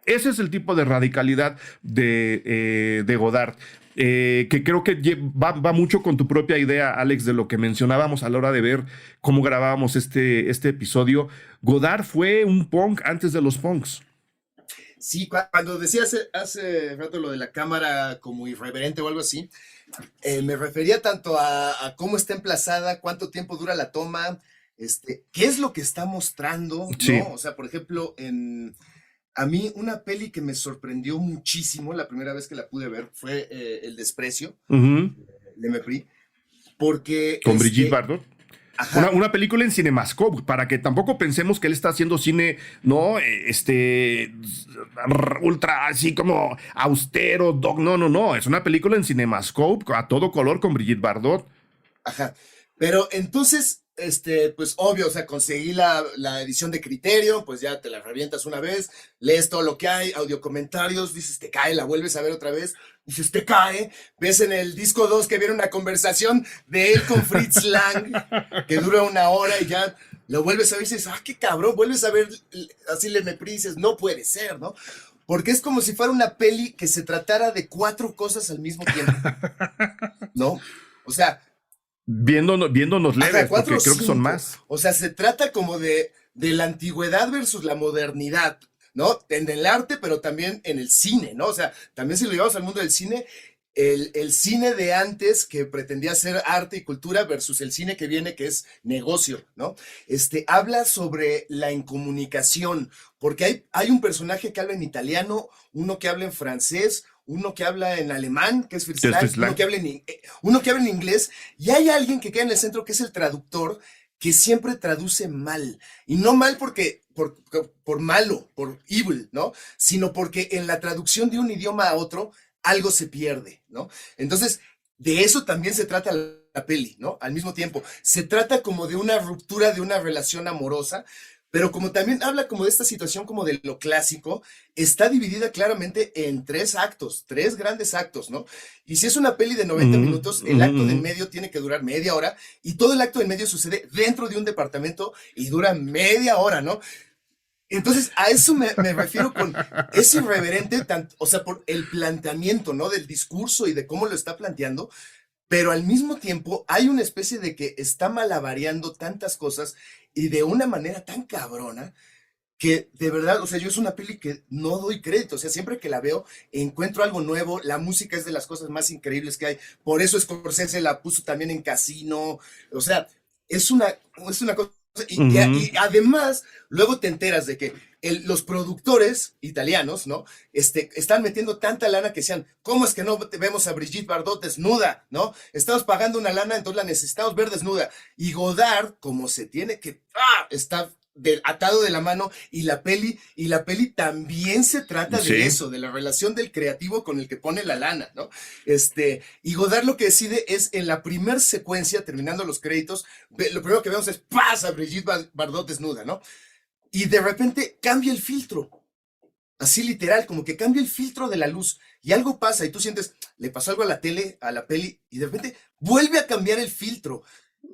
Ese es el tipo de radicalidad de Godard. Que creo que va mucho con tu propia idea, Alex, de lo que mencionábamos a la hora de ver cómo grabábamos este episodio. Godard fue un punk antes de los punks. Sí, cuando decía hace rato lo de la cámara como irreverente o algo así, me refería tanto a cómo está emplazada, cuánto tiempo dura la toma, ¿Qué es lo que está mostrando? Sí. ¿No? O sea, por ejemplo, a mí una peli que me sorprendió muchísimo la primera vez que la pude ver fue El Desprecio, de Mepri, porque con Brigitte Bardot. ajá. Una película en Cinemascope, para que tampoco pensemos que él está haciendo cine, no, ultra así como austero, no, es una película en Cinemascope a todo color con Brigitte Bardot. Ajá. Pero entonces, pues obvio, o sea, conseguí la edición de Criterio, pues ya te la revientas una vez, lees todo lo que hay, audio comentarios, dices, te cae, la vuelves a ver otra vez, dices, te cae, ves en el disco 2 que viene una conversación de él con Fritz Lang, que dura 1 hora y ya lo vuelves a ver y dices, qué cabrón, vuelves a ver, así le me dices, no puede ser, ¿no? Porque es como si fuera una peli que se tratara de 4 cosas al mismo tiempo, ¿no? O sea, viéndonos leves, porque creo que son más. O sea, se trata como de la antigüedad versus la modernidad, ¿no? En el arte, pero también en el cine, ¿no? O sea, también si lo llevamos al mundo del cine, el cine de antes que pretendía ser arte y cultura versus el cine que viene que es negocio, ¿no? Habla sobre la incomunicación, porque hay un personaje que habla en italiano, uno que habla en francés, uno que habla en alemán, que es Fritz Lang, uno que habla en inglés, y hay alguien que queda en el centro que es el traductor, que siempre traduce mal, y no mal por malo, por evil, ¿no? Sino porque en la traducción de un idioma a otro, algo se pierde, ¿no? Entonces, de eso también se trata la peli, ¿no? Al mismo tiempo, se trata como de una ruptura de una relación amorosa, pero como también habla como de esta situación como de lo clásico, está dividida claramente en 3 actos, 3 grandes actos, ¿no? Y si es una peli de 90 minutos, el acto del medio tiene que durar media hora y todo el acto del medio sucede dentro de un departamento y dura media hora, ¿no? Entonces, a eso me refiero con, es irreverente, o sea, por el planteamiento, ¿no? Del discurso y de cómo lo está planteando, pero al mismo tiempo hay una especie de que está malabareando tantas cosas y de una manera tan cabrona que de verdad, o sea, yo es una peli que no doy crédito, o sea, siempre que la veo encuentro algo nuevo, la música es de las cosas más increíbles que hay, por eso Scorsese la puso también en Casino, o sea, es una cosa, y además luego te enteras de que los productores italianos, ¿no? Están metiendo tanta lana que decían, ¿cómo es que no vemos a Brigitte Bardot desnuda, ¿no? Estamos pagando una lana, entonces la necesitamos ver desnuda. Y Godard, como se tiene que, está atado de la mano, y la peli también se trata de eso, de la relación del creativo con el que pone la lana, ¿no? Y Godard lo que decide es, en la primer secuencia, terminando los créditos, lo primero que vemos es, pasa Brigitte Bardot desnuda, ¿no? Y de repente cambia el filtro, así literal, como que cambia el filtro de la luz, y algo pasa, y tú sientes, le pasó algo a la tele, a la peli, y de repente vuelve a cambiar el filtro,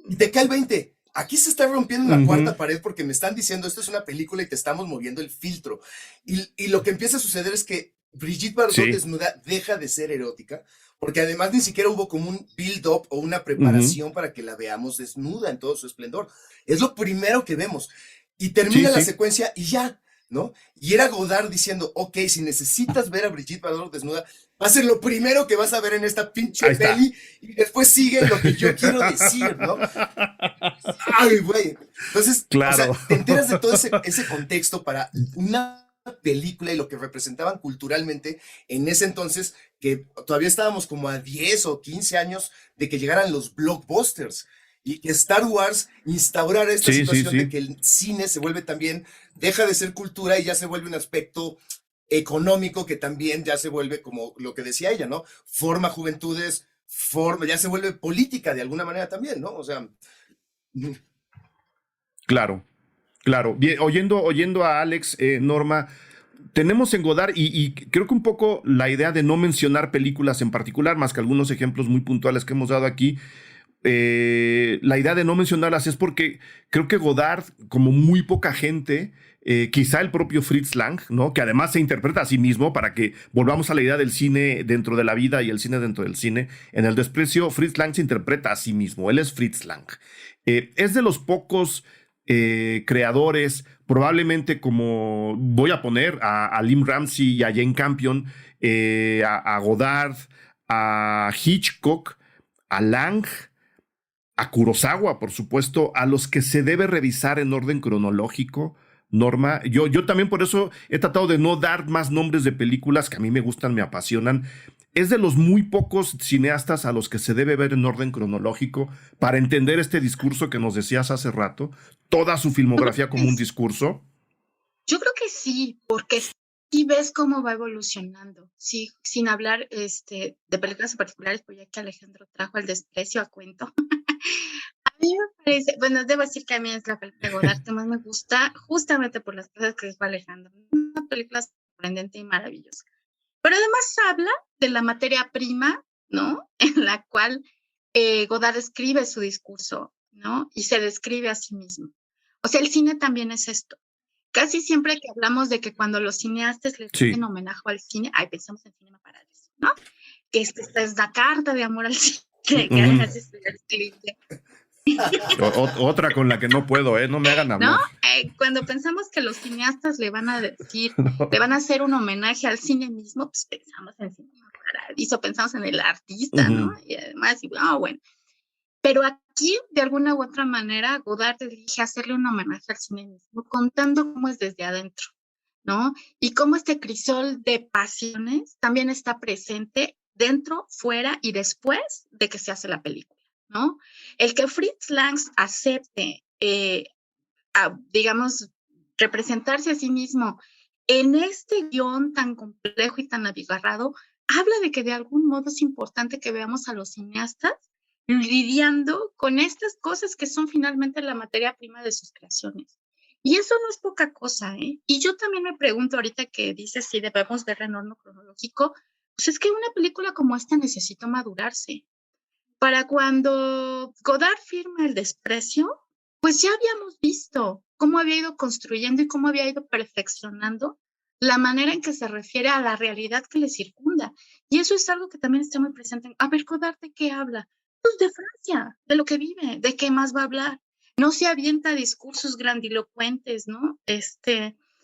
y te cae el 20. Aquí se está rompiendo la cuarta pared porque me están diciendo, esto es una película y te estamos moviendo el filtro. Y lo que empieza a suceder es que Brigitte Bardot desnuda deja de ser erótica, porque además ni siquiera hubo como un build-up o una preparación para que la veamos desnuda en todo su esplendor. Es lo primero que vemos. Y termina la secuencia y ya, ¿no? Y era Godard diciendo, ok, si necesitas ver a Brigitte Bardot desnuda, va a ser lo primero que vas a ver en esta pinche peli, y después sigue lo que yo quiero decir, ¿no? Ay, güey. Entonces, o sea, te enteras de todo ese contexto para una película y lo que representaban culturalmente en ese entonces, que todavía estábamos como a 10 o 15 años de que llegaran los blockbusters. Y que Star Wars instaurara esta situación de que el cine se vuelve también, deja de ser cultura y ya se vuelve un aspecto económico que también ya se vuelve, como lo que decía ella, ¿no? Forma juventudes, ya se vuelve política de alguna manera también, ¿no? O sea... Claro. Bien, oyendo a Alex, Norma, tenemos en Godard, y creo que un poco la idea de no mencionar películas en particular, más que algunos ejemplos muy puntuales que hemos dado aquí, la idea de no mencionarlas es porque creo que Godard, como muy poca gente, quizá el propio Fritz Lang, ¿no? Que además se interpreta a sí mismo, para que volvamos a la idea del cine dentro de la vida y el cine dentro del cine. En El Desprecio, Fritz Lang se interpreta a sí mismo, él es Fritz Lang. Es de los pocos creadores, probablemente, como voy a poner a Lim Ramsey y a Jane Campion, a Godard, a Hitchcock, a Lang, a Kurosawa, por supuesto, a los que se debe revisar en orden cronológico. Norma, yo también por eso he tratado de no dar más nombres de películas que a mí me gustan, me apasionan. Es de los muy pocos cineastas a los que se debe ver en orden cronológico para entender este discurso que nos decías hace rato, toda su filmografía como un discurso. Yo creo que sí, porque sí ves cómo va evolucionando, sí, sin hablar de películas particulares, pues ya que Alejandro trajo El desprecio a cuento. A mí me parece, bueno, debo decir que a mí es la película de Godard que más me gusta, justamente por las cosas que dijo Alejandro. Una película sorprendente y maravillosa. Pero además habla de la materia prima, ¿no? En la cual Godard escribe su discurso, ¿no? Y se describe a sí mismo. O sea, el cine también es esto. Casi siempre que hablamos de que cuando los cineastas les hacen homenaje al cine, pensamos en Cinema Paradiso, ¿no? Que esta es la carta de amor al cine, que además es el cliente. Otra con la que no puedo, no me hagan hablar. ¿No? Cuando pensamos que los cineastas le van a decir, le van a hacer un homenaje al cine mismo, pues pensamos en Cinema Paradiso, pensamos en el artista, ¿no? Y además, bueno. Pero aquí, de alguna u otra manera, Godard elige hacerle un homenaje al cine mismo, contando cómo es desde adentro, ¿no? Y cómo este crisol de pasiones también está presente dentro, fuera y después de que se hace la película, ¿no? El que Fritz Lang acepte, digamos, representarse a sí mismo en este guión tan complejo y tan abigarrado, habla de que de algún modo es importante que veamos a los cineastas lidiando con estas cosas que son finalmente la materia prima de sus creaciones. Y eso no es poca cosa, ¿eh? Y yo también me pregunto ahorita que dices si debemos verla en orden cronológico, pues es que una película como esta necesita madurarse. Para cuando Godard firma El desprecio, pues ya habíamos visto cómo había ido construyendo y cómo había ido perfeccionando la manera en que se refiere a la realidad que le circunda. Y eso es algo que también está muy presente. A ver, Godard, ¿de qué habla? Pues de Francia, de lo que vive, ¿de qué más va a hablar? No se avienta discursos grandilocuentes, ¿no?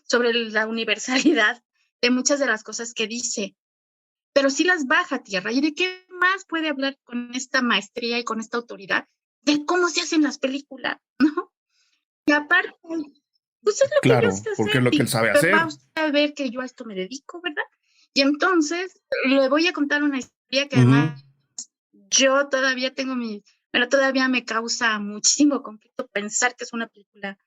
Sobre la universalidad de muchas de las cosas que dice, pero sí las baja a tierra. ¿Y de qué más puede hablar con esta maestría y con esta autoridad? De cómo se hacen las películas, ¿no? Y aparte, pues es lo que yo sé hacer. Porque es lo que él sabe hacer. Vamos a ver que yo a esto me dedico, ¿verdad? Y entonces le voy a contar una historia que además yo todavía todavía me causa muchísimo conflicto pensar que es una película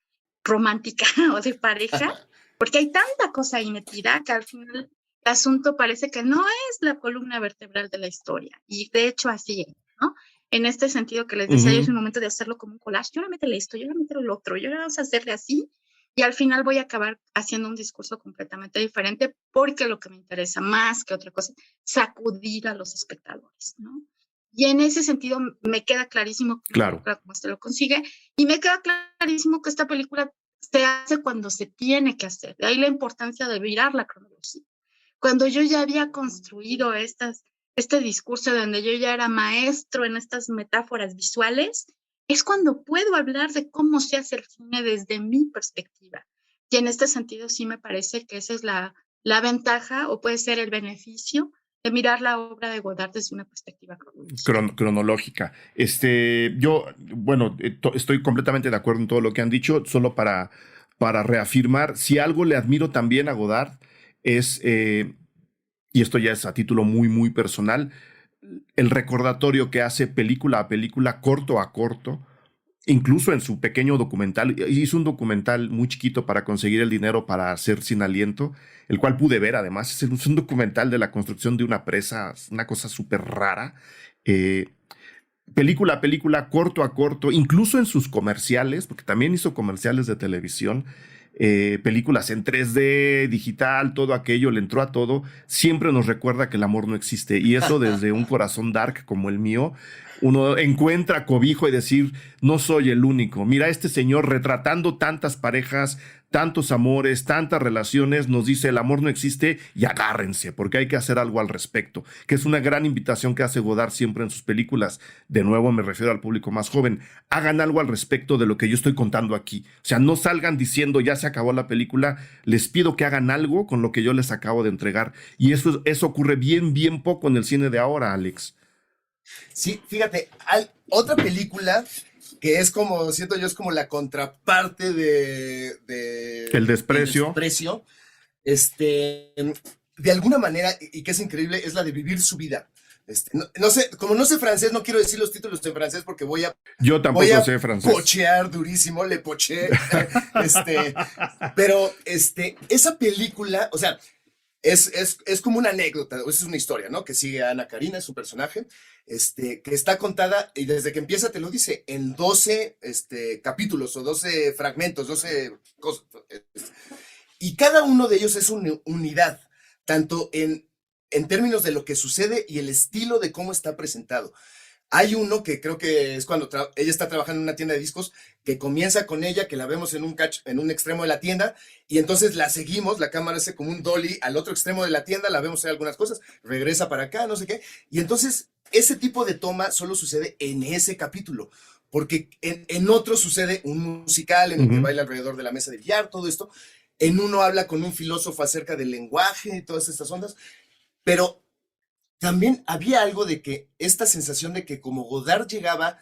romántica o de pareja, porque hay tanta cosa ahí metida que al final el asunto parece que no es la columna vertebral de la historia. Y de hecho así es, ¿no? En este sentido que les decía, yo es el momento de hacerlo como un collage. Yo le meto esto, yo le meto el otro, yo le vamos a hacerle así. Y al final voy a acabar haciendo un discurso completamente diferente porque lo que me interesa más que otra cosa es sacudir a los espectadores, ¿no? Y en ese sentido me queda clarísimo que una película como esta lo consigue, y me queda clarísimo que esta película se hace cuando se tiene que hacer. De ahí la importancia de virar la cronología. Cuando yo ya había construido este discurso donde yo ya era maestro en estas metáforas visuales, es cuando puedo hablar de cómo se hace el cine desde mi perspectiva. Y en este sentido sí me parece que esa es la ventaja, o puede ser el beneficio, de mirar la obra de Godard desde una perspectiva cronológica. Yo, bueno, estoy completamente de acuerdo en todo lo que han dicho, solo para reafirmar, si algo le admiro también a Godard es, y esto ya es a título muy, muy personal, el recordatorio que hace película a película, corto a corto, incluso en su pequeño documental. Hizo un documental muy chiquito para conseguir el dinero para hacer Sin Aliento, el cual pude ver además. Es un documental de la construcción de una presa, una cosa súper rara. Película a película, corto a corto, incluso en sus comerciales, porque también hizo comerciales de televisión, películas en 3D, digital, todo aquello, le entró a todo. Siempre nos recuerda que el amor no existe, y eso desde un corazón dark como el mío, uno encuentra cobijo y decir, no soy el único. Mira, este señor retratando tantas parejas, tantos amores, tantas relaciones, nos dice el amor no existe y agárrense, porque hay que hacer algo al respecto, que es una gran invitación que hace Godard siempre en sus películas. De nuevo me refiero al público más joven. Hagan algo al respecto de lo que yo estoy contando aquí. O sea, no salgan diciendo ya se acabó la película. Les pido que hagan algo con lo que yo les acabo de entregar. Y eso ocurre bien poco en el cine de ahora, Alex. Sí, fíjate, otra película que es como, siento yo, es como la contraparte El El desprecio. desprecio, de alguna manera, y que es increíble, es la de vivir su vida. No sé, como no sé francés, no quiero decir los títulos en francés porque Yo voy tampoco a sé francés. pochear durísimo, le poché, pero esa película, o sea, es como una anécdota, es una historia, ¿no? Que sigue a Ana Karina, es un personaje, que está contada y desde que empieza te lo dice en 12 capítulos o 12 fragmentos, 12 cosas. Y cada uno de ellos es una unidad, tanto en términos de lo que sucede y el estilo de cómo está presentado. Hay uno que creo que es cuando ella está trabajando en una tienda de discos, que comienza con ella, que la vemos en un extremo de la tienda, y entonces la seguimos, la cámara hace como un dolly al otro extremo de la tienda, la vemos hacer algunas cosas, regresa para acá, no sé qué, y entonces ese tipo de toma solo sucede en ese capítulo, porque en otro sucede un musical en el que baila alrededor de la mesa de billar, todo esto, en uno habla con un filósofo acerca del lenguaje y todas estas ondas, pero también había algo de que esta sensación de que como Godard llegaba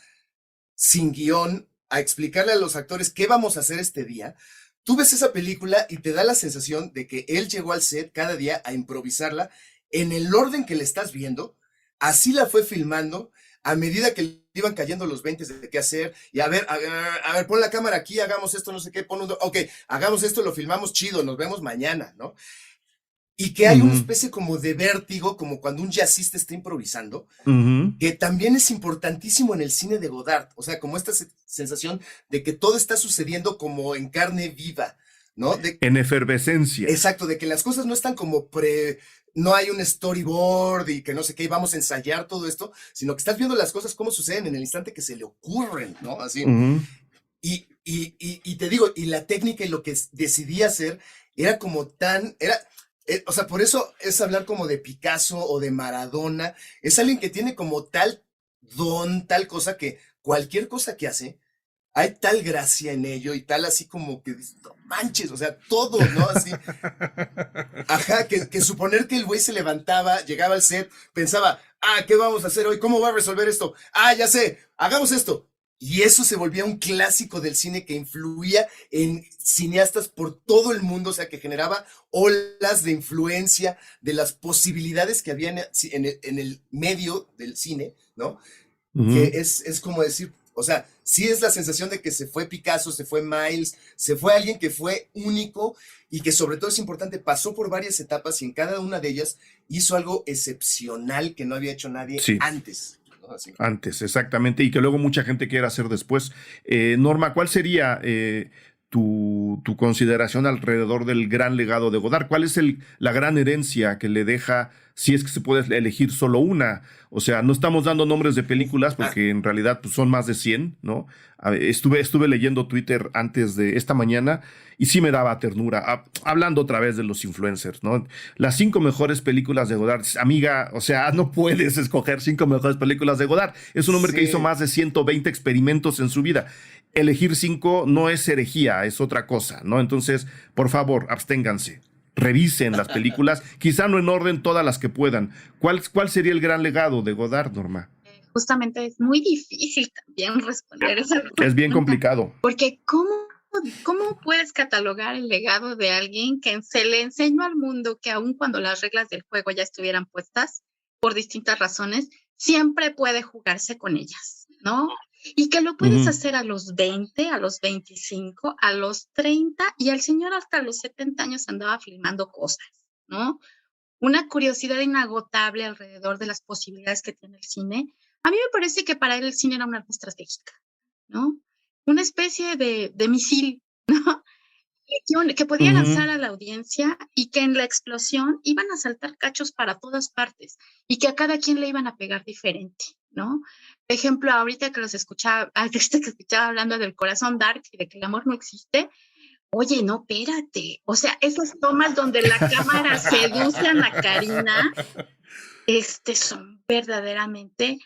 sin guión a explicarle a los actores qué vamos a hacer este día, tú ves esa película y te da la sensación de que él llegó al set cada día a improvisarla en el orden que le estás viendo, así la fue filmando a medida que le iban cayendo los 20 de qué hacer, y a ver, pon la cámara aquí, hagamos esto, no sé qué, ok, hagamos esto, lo filmamos chido, nos vemos mañana, ¿no? Y que hay una especie como de vértigo, como cuando un jazzista está improvisando, que también es importantísimo en el cine de Godard, o sea, como esta sensación de que todo está sucediendo como en carne viva, ¿no? En efervescencia. Exacto, de que las cosas no están como no hay un storyboard y que no sé qué, y vamos a ensayar todo esto, sino que estás viendo las cosas como suceden en el instante que se le ocurren, ¿no? Así. Y te digo, y la técnica y lo que decidí hacer era como o sea, por eso es hablar como de Picasso o de Maradona. Es alguien que tiene como tal don, tal cosa que cualquier cosa que hace, hay tal gracia en ello y tal así como que no manches, o sea, todo, ¿no? Así. Ajá, que suponer que el güey se levantaba, llegaba al set, pensaba, ¿qué vamos a hacer hoy? ¿Cómo va a resolver esto? Ya sé, hagamos esto. Y eso se volvía un clásico del cine que influía en cineastas por todo el mundo, o sea, que generaba olas de influencia de las posibilidades que había en el medio del cine, ¿no? Que es como decir, o sea, sí es la sensación de que se fue Picasso, se fue Miles, se fue alguien que fue único y que sobre todo es importante, pasó por varias etapas y en cada una de ellas hizo algo excepcional que no había hecho nadie antes. Así. Antes, exactamente, y que luego mucha gente quiere hacer después. Norma, ¿cuál sería tu consideración alrededor del gran legado de Godard? ¿Cuál es la gran herencia que le deja, si es que se puede elegir solo una? O sea, no estamos dando nombres de películas porque en realidad pues, son más de 100, ¿no? Estuve leyendo Twitter antes de esta mañana y sí me daba ternura, hablando otra vez de los influencers, ¿no? Las 5 mejores películas de Godard, amiga, o sea, no puedes escoger 5 mejores películas de Godard. Es un hombre que hizo más de 120 experimentos en su vida. Elegir 5 no es herejía, es otra cosa, ¿no? Entonces, por favor, absténganse. Revisen las películas, quizá no en orden todas las que puedan. ¿Cuál sería el gran legado de Godard, Norma? Justamente es muy difícil también responder esa pregunta. Es bien complicado. Porque ¿cómo puedes catalogar el legado de alguien que se le enseñó al mundo que aun cuando las reglas del juego ya estuvieran puestas, por distintas razones, siempre puede jugarse con ellas, ¿no? Y que lo puedes hacer a los 20, a los 25, a los 30, y el señor hasta los 70 años andaba filmando cosas, ¿no? Una curiosidad inagotable alrededor de las posibilidades que tiene el cine. A mí me parece que para él el cine era una arma estratégica, ¿no? Una especie de misil, ¿no? Que podía lanzar a la audiencia y que en la explosión iban a saltar cachos para todas partes y que a cada quien le iban a pegar diferente, ¿no? Por ejemplo, ahorita que escuchaba hablando del corazón dark y de que el amor no existe, oye, no, espérate, o sea, esas tomas donde la cámara seduce a Ana Karina, son verdaderamente...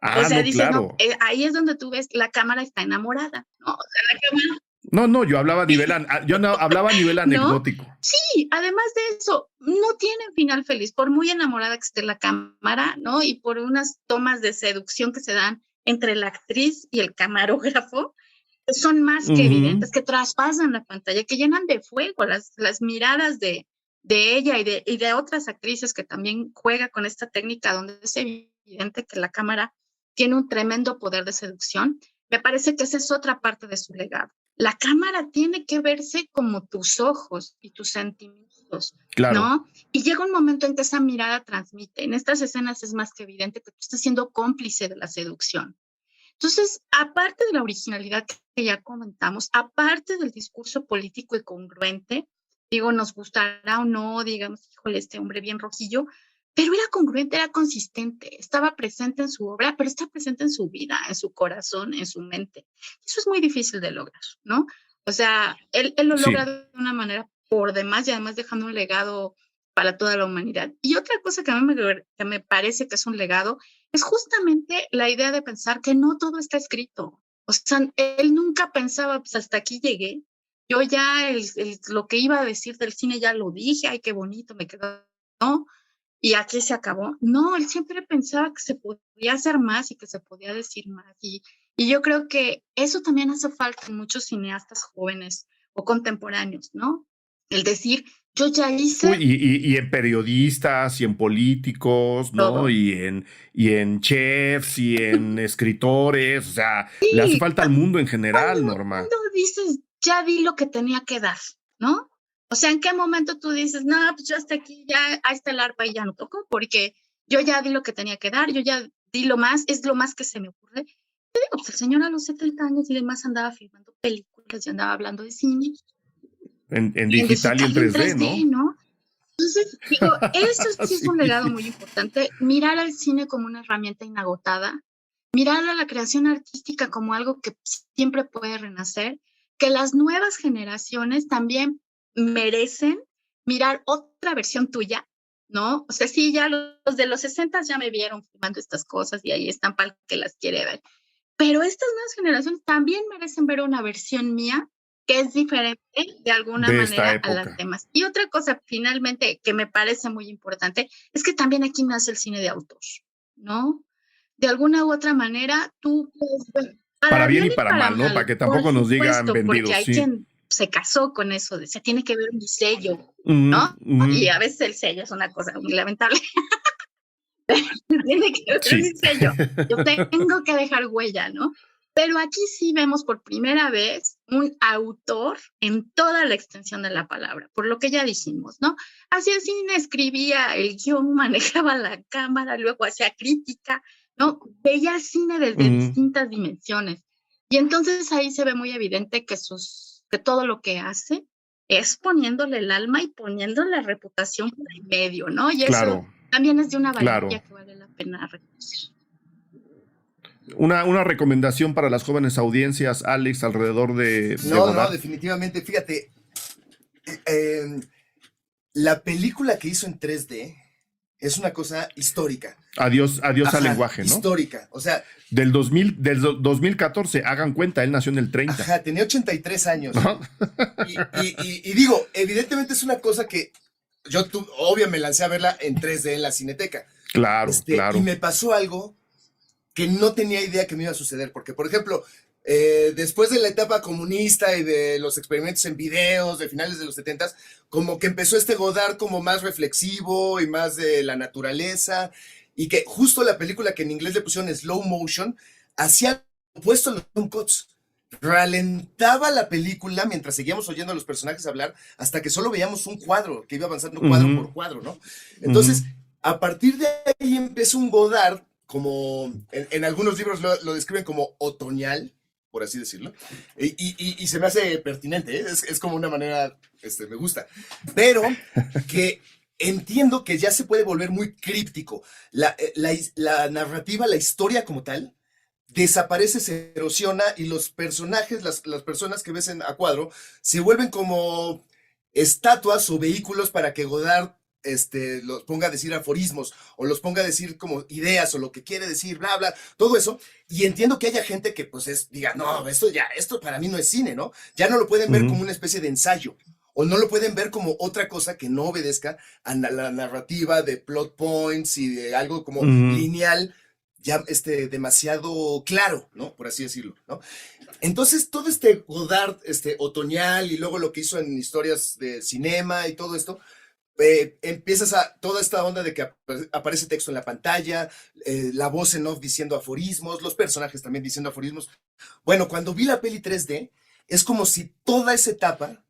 o sea, no, dices, claro. no, ahí es donde tú ves, la cámara está enamorada, ¿no? O sea, la cámara No, yo hablaba a nivel, hablaba a nivel ¿no? anecdótico. Sí, además de eso, no tienen final feliz, por muy enamorada que esté la cámara, ¿no? Y por unas tomas de seducción que se dan entre la actriz y el camarógrafo, que son más que evidentes, que traspasan la pantalla, que llenan de fuego las miradas de ella y de otras actrices que también juega con esta técnica donde es evidente que la cámara tiene un tremendo poder de seducción. Me parece que esa es otra parte de su legado. La cámara tiene que verse como tus ojos y tus sentimientos, Claro. ¿no? Y llega un momento en que esa mirada transmite. En estas escenas es más que evidente que tú estás siendo cómplice de la seducción. Entonces, aparte de la originalidad que ya comentamos, aparte del discurso político y congruente, digo, nos gustará o no, digamos, híjole, este hombre bien rojillo, pero era congruente, era consistente, estaba presente en su obra, pero está presente en su vida, en su corazón, en su mente. Eso es muy difícil de lograr, ¿no? O sea, él lo logra de una manera por demás y además dejando un legado para toda la humanidad. Y otra cosa que a mí me parece que es un legado es justamente la idea de pensar que no todo está escrito. O sea, él nunca pensaba, pues hasta aquí llegué. Yo ya lo que iba a decir del cine ya lo dije, ay, qué bonito, me quedó, ¿no? Y aquí se acabó. No, él siempre pensaba que se podía hacer más y que se podía decir más. Y yo creo que eso también hace falta en muchos cineastas jóvenes o contemporáneos, ¿no? El decir, yo ya hice. Uy, y en periodistas, y en políticos, ¿no? Todo. Y en chefs, y en escritores. O sea, Sí, le hace falta al mundo en general, Norma. cuando dices, ya di lo que tenía que dar, ¿no? O sea, ¿en qué momento tú dices, no, pues yo hasta aquí, ya, ahí está el arpa y ya no toco, porque yo ya di lo que tenía que dar, yo ya di lo más, es lo más que se me ocurre? Yo digo, pues el señor a los 70 años y demás andaba filmando películas y andaba hablando de cine. En digital y en 3D, ¿no? Entonces, digo, eso sí es un legado muy importante, mirar al cine como una herramienta inagotada, mirar a la creación artística como algo que siempre puede renacer, que las nuevas generaciones también merecen mirar otra versión tuya, ¿no? O sea, sí, ya los de los 60 ya me vieron filmando estas cosas y ahí están para el que las quiere ver, pero estas nuevas generaciones también merecen ver una versión mía que es diferente de alguna manera a las demás. Y otra cosa, finalmente, que me parece muy importante, es que también aquí nace el cine de autor, ¿no? De alguna u otra manera, tú puedes ver, para bien y para mal, ¿no? Para que tampoco nos digan vendidos. Porque hay sí. quien se casó con eso, de se tiene que ver mi sello, ¿no? Y a veces el sello es una cosa muy lamentable. Tiene que ver mi sello. Yo tengo que dejar huella, ¿no? Pero aquí sí vemos por primera vez un autor en toda la extensión de la palabra, por lo que ya dijimos, ¿no? Hacía cine, escribía el guión, manejaba la cámara, luego hacía crítica, ¿no? Veía cine desde distintas dimensiones. Y entonces ahí se ve muy evidente que todo lo que hace es poniéndole el alma y poniéndole la reputación por el medio, ¿no? Y eso también es de una valentía que vale la pena reconocer. Una recomendación para las jóvenes audiencias, Alex, alrededor de No, definitivamente. Fíjate, la película que hizo en 3D es una cosa histórica. Adiós al lenguaje, ¿no? Histórica, o sea. Del 2014, hagan cuenta, él nació en el 30. Ajá, tenía 83 años. Y digo, evidentemente es una cosa que obvio me lancé a verla en 3D en la Cineteca. Claro. Y me pasó algo que no tenía idea que me iba a suceder, porque, por ejemplo, después de la etapa comunista y de los experimentos en videos de finales de los 70s, como que empezó este Godard como más reflexivo y más de la naturaleza, y que justo la película que en inglés le pusieron slow motion, hacía opuesto a los jump cuts. Ralentaba la película mientras seguíamos oyendo a los personajes hablar, hasta que solo veíamos un cuadro, que iba avanzando cuadro por cuadro, ¿no? Entonces, a partir de ahí empezó un Godard, como en algunos libros lo describen como otoñal, por así decirlo, y se me hace pertinente, ¿eh? Es como una manera, me gusta, pero que entiendo que ya se puede volver muy críptico. La narrativa, la historia como tal, desaparece, se erosiona, y los personajes, las personas que ves a cuadro, se vuelven como estatuas o vehículos para que Godard los ponga a decir aforismos, o los ponga a decir como ideas, o lo que quiere decir, bla, bla, todo eso. Y entiendo que haya gente que pues diga, no, esto para mí no es cine, ¿no? Ya no lo pueden ver como una especie de ensayo, o no lo pueden ver como otra cosa que no obedezca a la narrativa de plot points y de algo como lineal, ya demasiado claro, ¿no? Por así decirlo, ¿no? Entonces, todo este Godard otoñal y luego lo que hizo en historias de cinema y todo esto, empiezas a toda esta onda de que aparece texto en la pantalla, la voz en off diciendo aforismos, los personajes también diciendo aforismos. Bueno, cuando vi la peli 3D, es como si toda esa etapa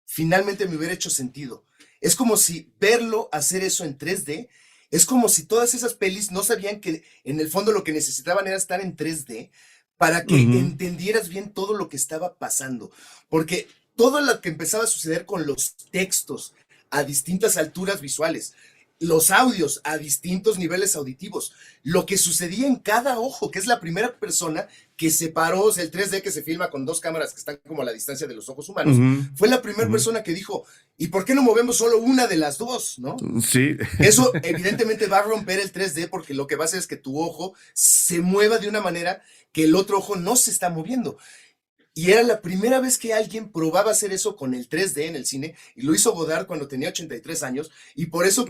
finalmente me hubiera hecho sentido. Es como si verlo hacer eso en 3D, es como si todas esas pelis no sabían que en el fondo lo que necesitaban era estar en 3D para que entendieras bien todo lo que estaba pasando. Porque todo lo que empezaba a suceder con los textos a distintas alturas visuales, los audios a distintos niveles auditivos, lo que sucedía en cada ojo, que es la primera persona que separó, o sea, el 3D que se filma con dos cámaras que están como a la distancia de los ojos humanos, fue la primera persona que dijo, ¿y por qué no movemos solo una de las dos? ¿No? Sí. Eso evidentemente va a romper el 3D porque lo que va a hacer es que tu ojo se mueva de una manera que el otro ojo no se está moviendo. Y era la primera vez que alguien probaba hacer eso con el 3D en el cine, y lo hizo Godard cuando tenía 83 años, y por eso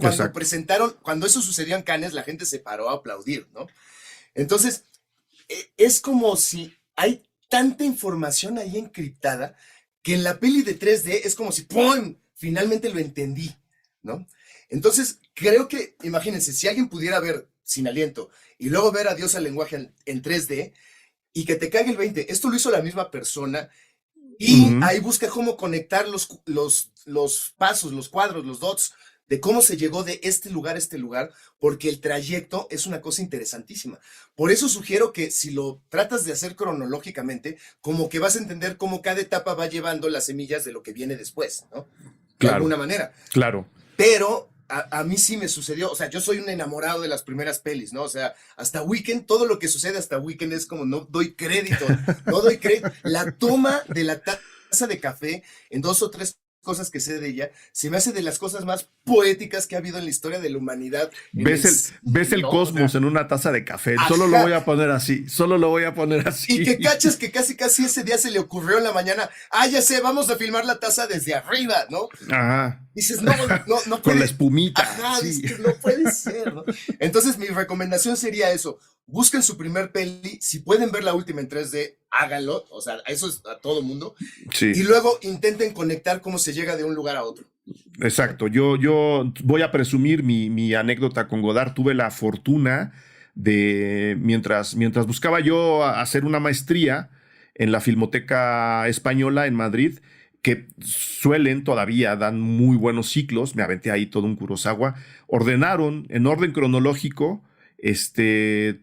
cuando eso sucedió en Cannes, la gente se paró a aplaudir, ¿no? Entonces, es como si hay tanta información ahí encriptada, que en la peli de 3D es como si, ¡pum!, finalmente lo entendí, ¿no? Entonces, creo que, imagínense, si alguien pudiera ver Sin Aliento, y luego ver Adiós al lenguaje en 3D, y que te caiga el 20. Esto lo hizo la misma persona y ahí busca cómo conectar los pasos, los cuadros, los dots, de cómo se llegó de este lugar a este lugar, porque el trayecto es una cosa interesantísima. Por eso sugiero que si lo tratas de hacer cronológicamente, como que vas a entender cómo cada etapa va llevando las semillas de lo que viene después, ¿no? De alguna manera. Claro. Pero a mí sí me sucedió, o sea, yo soy un enamorado de las primeras pelis, ¿no? O sea, hasta Weekend, todo lo que sucede hasta Weekend es como no doy crédito. La toma de la taza de café en 2 o 3 cosas que sé de ella, se me hace de las cosas más poéticas que ha habido en la historia de la humanidad. Ves el cosmos en una taza de café. Ajá. Solo lo voy a poner así. Y que cachas que casi ese día se le ocurrió en la mañana, ya sé, vamos a filmar la taza desde arriba, ¿no? Ajá. Dices, no puede. Con la espumita. Ajá, sí. Dices, no puede ser, ¿no? Entonces, mi recomendación sería eso. Busquen su primer peli. Si pueden ver la última en 3D, háganlo. O sea, eso es a todo mundo. Sí. Y luego intenten conectar cómo se llega de un lugar a otro. Exacto. Yo voy a presumir mi anécdota con Godard. Tuve la fortuna de, mientras buscaba yo hacer una maestría en la Filmoteca Española en Madrid, que dan muy buenos ciclos, me aventé ahí todo un Kurosawa, ordenaron en orden cronológico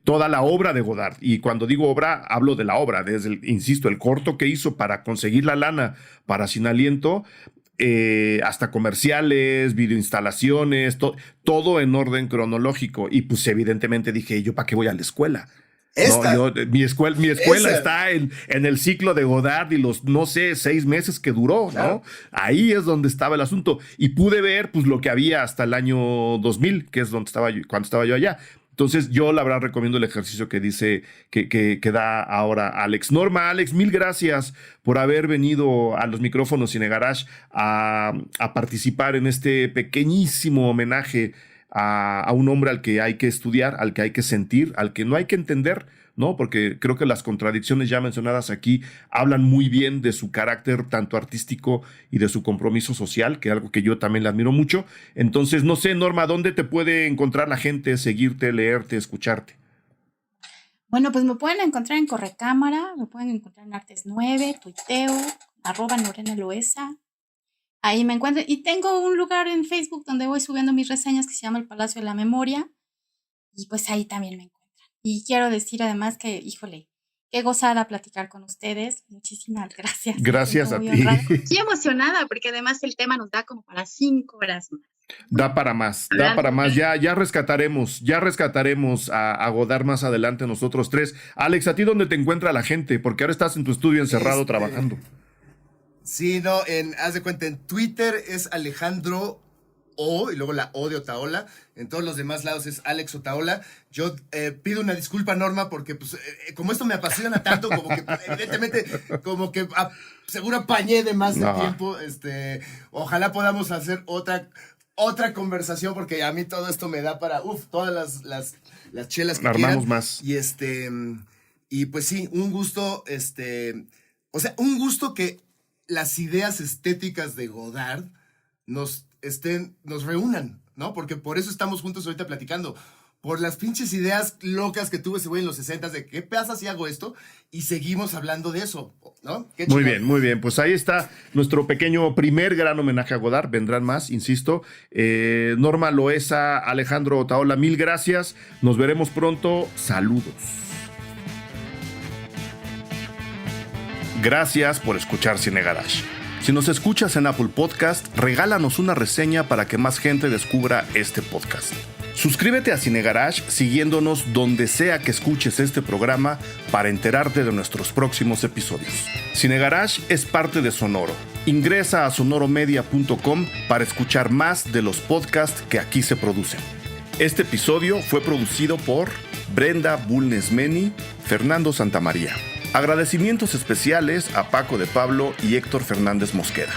toda la obra de Godard. Y cuando digo obra, hablo de la obra, desde insisto, el corto que hizo para conseguir la lana para Sin Aliento, hasta comerciales, videoinstalaciones, todo en orden cronológico. Y pues evidentemente dije, ¿yo para qué voy a la escuela? Mi escuela está en el ciclo de Godard y los, 6 meses que duró, claro. ¿no? Ahí es donde estaba el asunto. Y pude ver, pues, lo que había hasta el año 2000, que es donde estaba yo, cuando estaba yo allá. Entonces, yo la verdad recomiendo el ejercicio que dice, que da ahora Alex. Norma, Alex, mil gracias por haber venido a los micrófonos Cine Garage a participar en este pequeñísimo homenaje a un hombre al que hay que estudiar, al que hay que sentir, al que no hay que entender, ¿no? Porque creo que las contradicciones ya mencionadas aquí hablan muy bien de su carácter tanto artístico y de su compromiso social, que es algo que yo también le admiro mucho. Entonces, no sé, Norma, ¿dónde te puede encontrar la gente, seguirte, leerte, escucharte? Bueno, pues me pueden encontrar en Correcámara, me pueden encontrar en Artes 9, tuiteo, @NorenaLoesa. Ahí me encuentro. Y tengo un lugar en Facebook donde voy subiendo mis reseñas que se llama El Palacio de la Memoria. Y pues ahí también me encuentran. Y quiero decir además que, híjole, qué gozada platicar con ustedes. Muchísimas gracias. Gracias a ti. Estoy emocionada porque además el tema nos da como para 5 horas más. Da para más. Ya rescataremos a Godard más adelante nosotros 3. Alex, ¿a ti dónde te encuentra la gente? Porque ahora estás en tu estudio encerrado trabajando. Sí, no, haz de cuenta, en Twitter es Alejandro O, y luego la O de Otaola. En todos los demás lados es Alex Otaola. Yo pido una disculpa, Norma, porque pues, como esto me apasiona tanto, como que evidentemente, como que seguro apañé de más de tiempo. Ojalá podamos hacer otra conversación, porque a mí todo esto me da para, todas las chelas que armamos quieran. Más. Y pues sí, un gusto, un gusto que las ideas estéticas de Godard nos reúnan, ¿no? Porque por eso estamos juntos ahorita platicando. Por las pinches ideas locas que tuvo ese güey en los 60s de qué pasa si hago esto, y seguimos hablando de eso, ¿no? Muy bien, muy bien. Pues ahí está nuestro pequeño primer gran homenaje a Godard. Vendrán más, insisto. Norma Loesa, Alejandro Otaola, mil gracias. Nos veremos pronto. Saludos. Gracias por escuchar Cine Garage. Si nos escuchas en Apple Podcast, regálanos una reseña para que más gente descubra este podcast. Suscríbete a Cine Garage siguiéndonos donde sea que escuches este programa para enterarte de nuestros próximos episodios. Cine Garage es parte de Sonoro. Ingresa a sonoromedia.com para escuchar más de los podcasts que aquí se producen. Este episodio fue producido por Brenda Bulnes-Meni, Fernando Santamaría. Agradecimientos especiales a Paco de Pablo y Héctor Fernández Mosqueda.